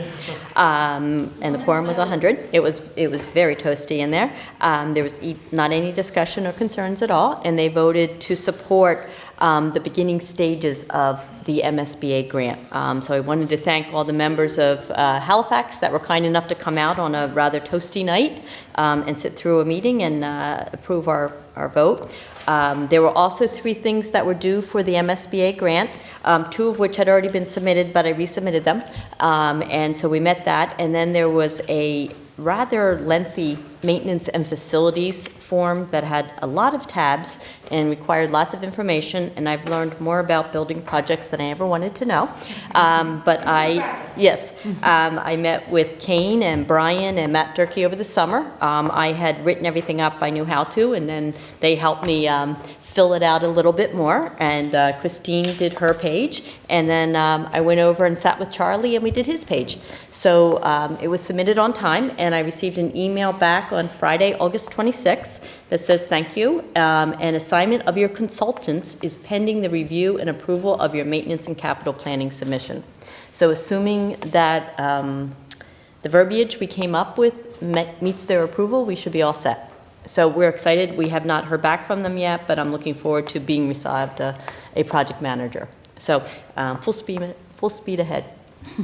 And the quorum was 100. It was very toasty in there. There was not any discussion or concerns at all, and they voted to support the beginning stages of the MSBA grant. So I wanted to thank all the members of Halifax that were kind enough to come out on a rather toasty night and sit through a meeting and approve our vote. There were also 3 things that were due for the MSBA grant, 2 of which had already been submitted, but I resubmitted them. And so we met that. And then there was a rather lengthy maintenance and facilities form that had a lot of tabs and required lots of information, and I've learned more about building projects than I ever wanted to know. But I met with Kane and Brian and Matt Durkee over the summer. I had written everything up I knew how to, and then they helped me fill it out a little bit more, and Christine did her page, and then I went over and sat with Charlie and we did his page. So it was submitted on time, and I received an email back on Friday, August 26th, that says thank you. An assignment of your consultants is pending the review and approval of your maintenance and capital planning submission. So assuming that the verbiage we came up with meets their approval, we should be all set. So we're excited. We have not heard back from them yet, but I'm looking forward to being assigned a project manager. So full speed ahead.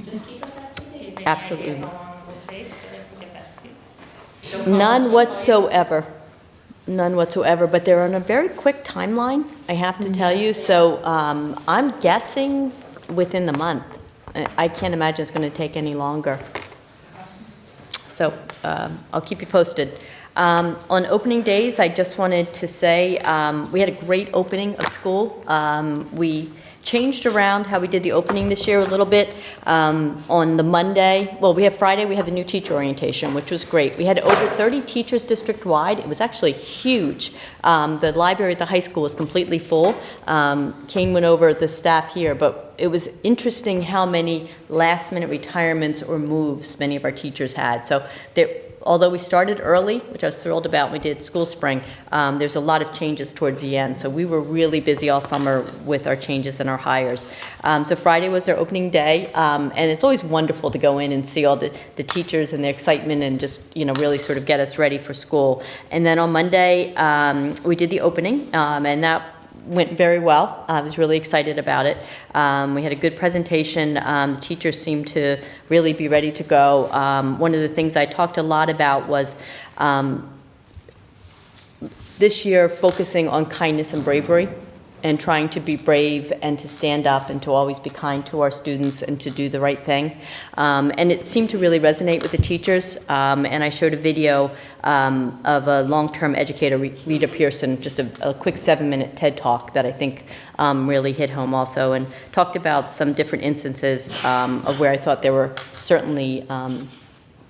Just keep us up to date. Absolutely. How long it will take to get back to you? None whatsoever. None whatsoever, but they're on a very quick timeline, I have to tell you. So I'm guessing within the month. I can't imagine it's going to take any longer. So I'll keep you posted. On opening days, I just wanted to say we had a great opening of school. We changed around how we did the opening this year a little bit. On the Monday, well, we have Friday, we had the new teacher orientation, which was great. We had over 30 teachers district-wide. It was actually huge. The library at the high school was completely full. Kane went over the staff here, but it was interesting how many last-minute retirements or moves many of our teachers had. So although we started early, which I was thrilled about, we did school spring, there's a lot of changes towards the end. So we were really busy all summer with our changes and our hires. So Friday was their opening day, and it's always wonderful to go in and see all the teachers and their excitement and just, really sort of get us ready for school. And then on Monday, we did the opening, and that went very well. I was really excited about it. We had a good presentation. The teachers seemed to really be ready to go. One of the things I talked a lot about was this year focusing on kindness and bravery and trying to be brave and to stand up and to always be kind to our students and to do the right thing. And it seemed to really resonate with the teachers. And I showed a video of a long-term educator, Rita Pearson, just a quick 7-minute TED Talk that I think really hit home also, and talked about some different instances of where I thought there were certainly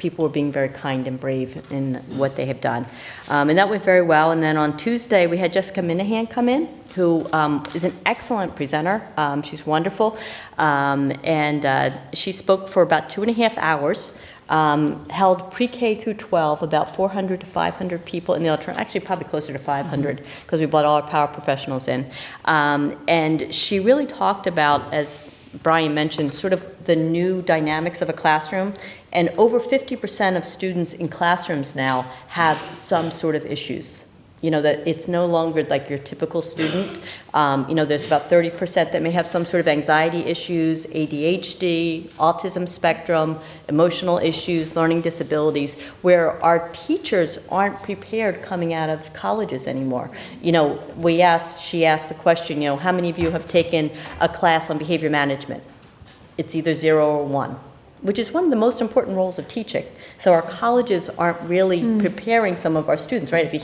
people were being very kind and brave in what they have done. And that went very well. And then on Tuesday, we had Jessica Minahan come in, who is an excellent presenter. She's wonderful. And she spoke for about 2.5 hours. Held pre-K through 12, about 400 to 500 people in the auditorium, actually probably closer to 500 because we brought all our paraprofessionals in. And she really talked about, as Brian mentioned, sort of the new dynamics of a classroom. And over 50% of students in classrooms now have some sort of issues. You know, that it's no longer like your typical student. You know, there's about 30% that may have some sort of anxiety issues, ADHD, autism spectrum, emotional issues, learning disabilities, where our teachers aren't prepared coming out of colleges anymore. You know, she asked the question, you know, how many of you have taken a class on behavior management? It's either 0 or 1, which is one of the most important roles of teaching. So our colleges aren't really preparing some of our students, right? If you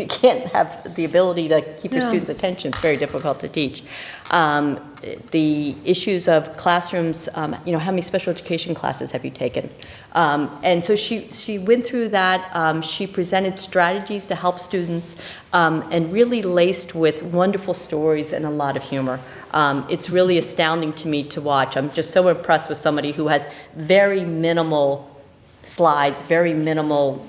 can't have the ability to keep your students' attention, it's very difficult to teach. The issues of classrooms, you know, how many special education classes have you taken? And so she went through that. She presented strategies to help students, and really laced with wonderful stories and a lot of humor. It's really astounding to me to watch. I'm just so impressed with somebody who has very minimal slides, very minimal,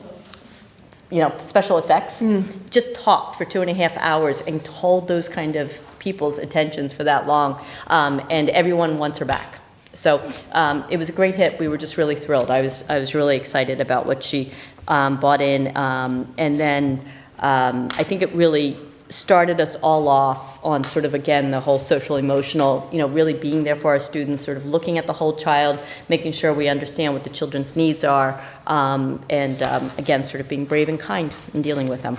you know, special effects, just talked for 2.5 hours and told those kind of people's attentions for that long, and everyone wants her back. So it was a great hit. We were just really thrilled. I was really excited about what she brought in, and then I think it really started us all off on sort of, again, the whole social emotional, you know, really being there for our students, sort of looking at the whole child, making sure we understand what the children's needs are, and again, sort of being brave and kind in dealing with them.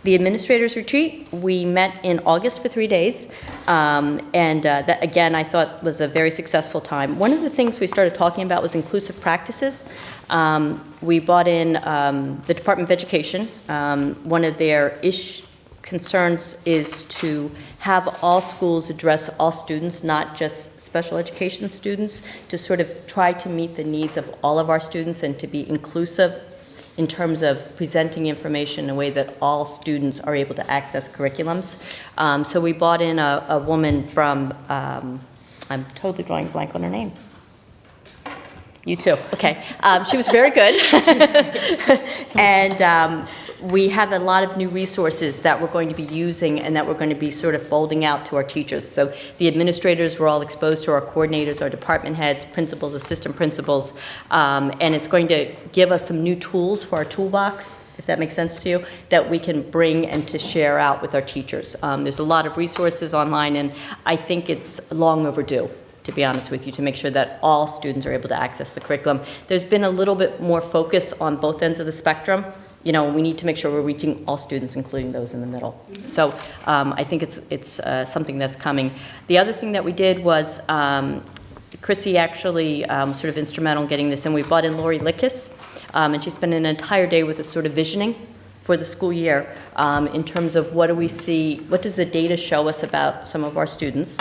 The administrators retreat, we met in August for 3 days, and that, again, I thought was a very successful time. One of the things we started talking about was inclusive practices. We brought in the Department of Education. One of their concerns is to have all schools address all students, not just special education students, to sort of try to meet the needs of all of our students and to be inclusive in terms of presenting information in a way that all students are able to access curriculums. So we brought in a woman from, I'm totally drawing a blank on her name. You too, okay. She was very good. And we have a lot of new resources that we're going to be using and that we're going to be sort of folding out to our teachers. So the administrators were all exposed to our coordinators, our department heads, principals, assistant principals, and it's going to give us some new tools for our toolbox, if that makes sense to you, that we can bring and to share out with our teachers. There's a lot of resources online, and I think it's long overdue, to be honest with you, to make sure that all students are able to access the curriculum. There's been a little bit more focus on both ends of the spectrum. You know, we need to make sure we're reaching all students, including those in the middle. So I think it's something that's coming. The other thing that we did was Chrissy actually sort of instrumental in getting this in. We brought in Lori Lickis, and she spent an entire day with us sort of visioning for the school year in terms of what do we see, what does the data show us about some of our students,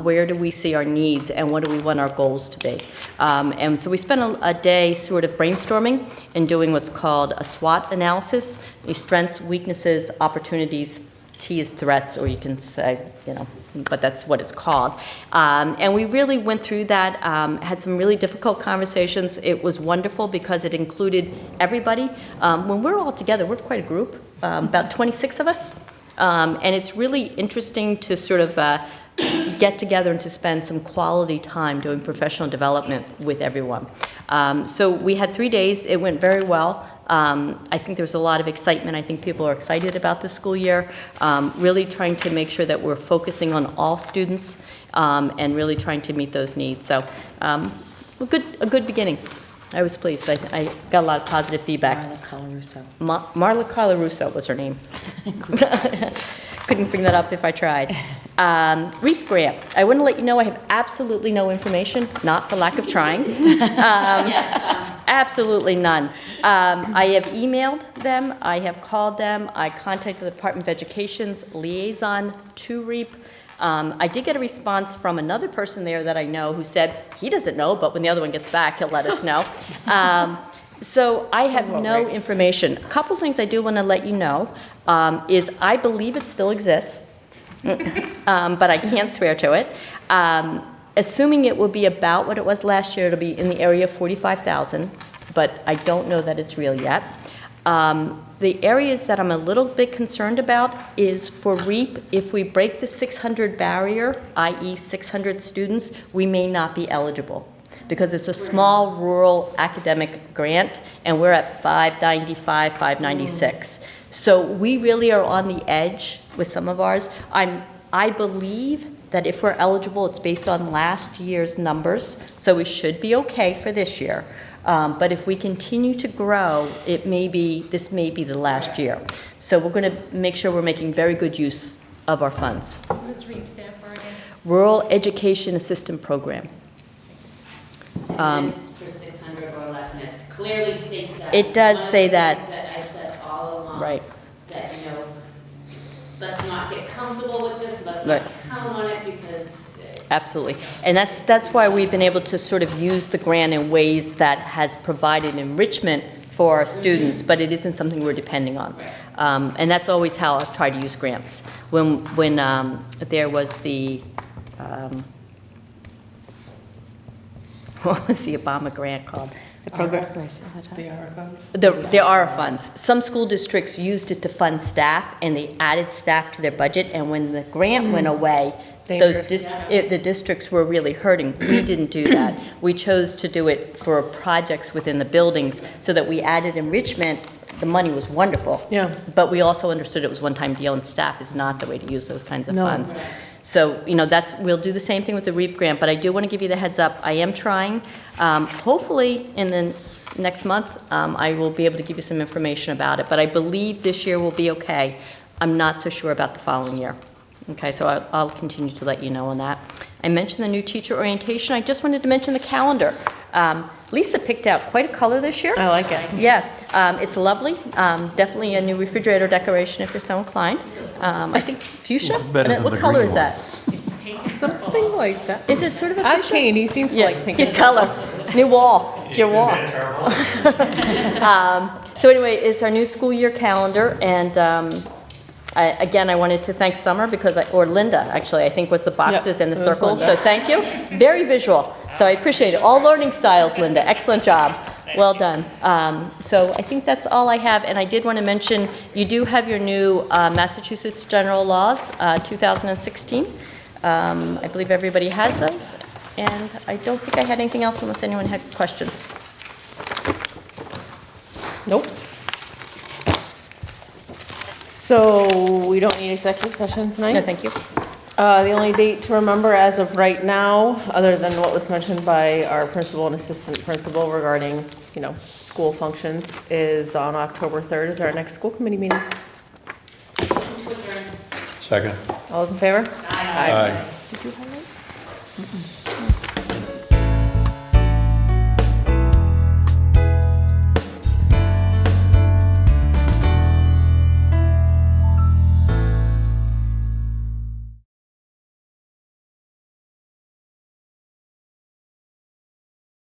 where do we see our needs, and what do we want our goals to be. And so we spent a day sort of brainstorming and doing what's called a SWOT analysis, strengths, weaknesses, opportunities. T is threats, or you can say, you know, but that's what it's called. And we really went through that, had some really difficult conversations. It was wonderful because it included everybody. When we're all together, we're quite a group, about 26 of us. And it's really interesting to sort of get together and to spend some quality time doing professional development with everyone. So we had 3 days. It went very well. I think there's a lot of excitement. I think people are excited about the school year, really trying to make sure that we're focusing on all students and really trying to meet those needs. So a good beginning. I was pleased. I got a lot of positive feedback. Marla Colarusso. Marla Colarusso was her name. Couldn't bring that up if I tried. REAP grant. I want to let you know I have absolutely no information, not for lack of trying. Absolutely none. I have emailed them. I have called them. I contacted the Department of Education's liaison to REAP. I did get a response from another person there that I know who said he doesn't know, but when the other one gets back, he'll let us know. So I have no information. A couple things I do want to let you know is I believe it still exists, but I can't swear to it. Assuming it will be about what it was last year, it'll be in the area of 45,000, but I don't know that it's real yet. The areas that I'm a little bit concerned about is for REAP, if we break the 600 barrier, i.e. 600 students, we may not be eligible because it's a small rural academic grant and we're at 595, 596. So we really are on the edge with some of ours. I believe that if we're eligible, it's based on last year's numbers, so we should be okay for this year. But if we continue to grow, this may be the last year. So we're going to make sure we're making very good use of our funds. What does REAP stand for again? Rural Education Assistance Program. And it is for 600 or less, and it clearly states that. It does say that. One of the things that I've said all along. Right. That, let's not get comfortable with this, let's Right. not count on it, because Absolutely. And that's why we've been able to sort of use the grant in ways that has provided enrichment for our students, but it isn't something we're depending on. And that's always how I've tried to use grants. When there was the, what was the Obama grant called? The program? The ARA funds? The ARA funds. Some school districts used it to fund staff, and they added staff to their budget, and when the grant went away, the districts were really hurting. We didn't do that. We chose to do it for projects within the buildings so that we added enrichment. The money was wonderful. Yeah. But we also understood it was one-time deal, and staff is not the way to use those kinds of funds. So, we'll do the same thing with the REAP grant, but I do want to give you the heads up. I am trying. Hopefully, in the next month, I will be able to give you some information about it, but I believe this year will be okay. I'm not so sure about the following year. Okay, so I'll continue to let you know on that. I mentioned the new teacher orientation. I just wanted to mention the calendar. Lisa picked out quite a color this year. I like it. Yeah, it's lovely. Definitely a new refrigerator decoration if you're so inclined. I think fuchsia? What color is that? It's pink and Something like that. Is it sort of a Ask fuchsia? Kane, he seems to Yeah, like pink. his color. New wall. It's your wall. So anyway, it's our new school year calendar, and again, I wanted to thank Summer or Linda, actually, I think was the boxes and the it was circles, so Linda. thank you. Very visual, so I appreciate it. All learning styles, Linda, excellent job. Well done. So I think that's all I have, and I did want to mention, you do have your new Massachusetts General Laws, 2016. I believe everybody has those, and I don't think I had anything else unless anyone had questions. Nope. So we don't need executive session tonight? No, thank you. The only date to remember as of right now, other than what was mentioned by our principal and assistant principal regarding, school functions, is on October 3rd is our next school committee meeting. Second. All those in favor? Aye. Did you highlight?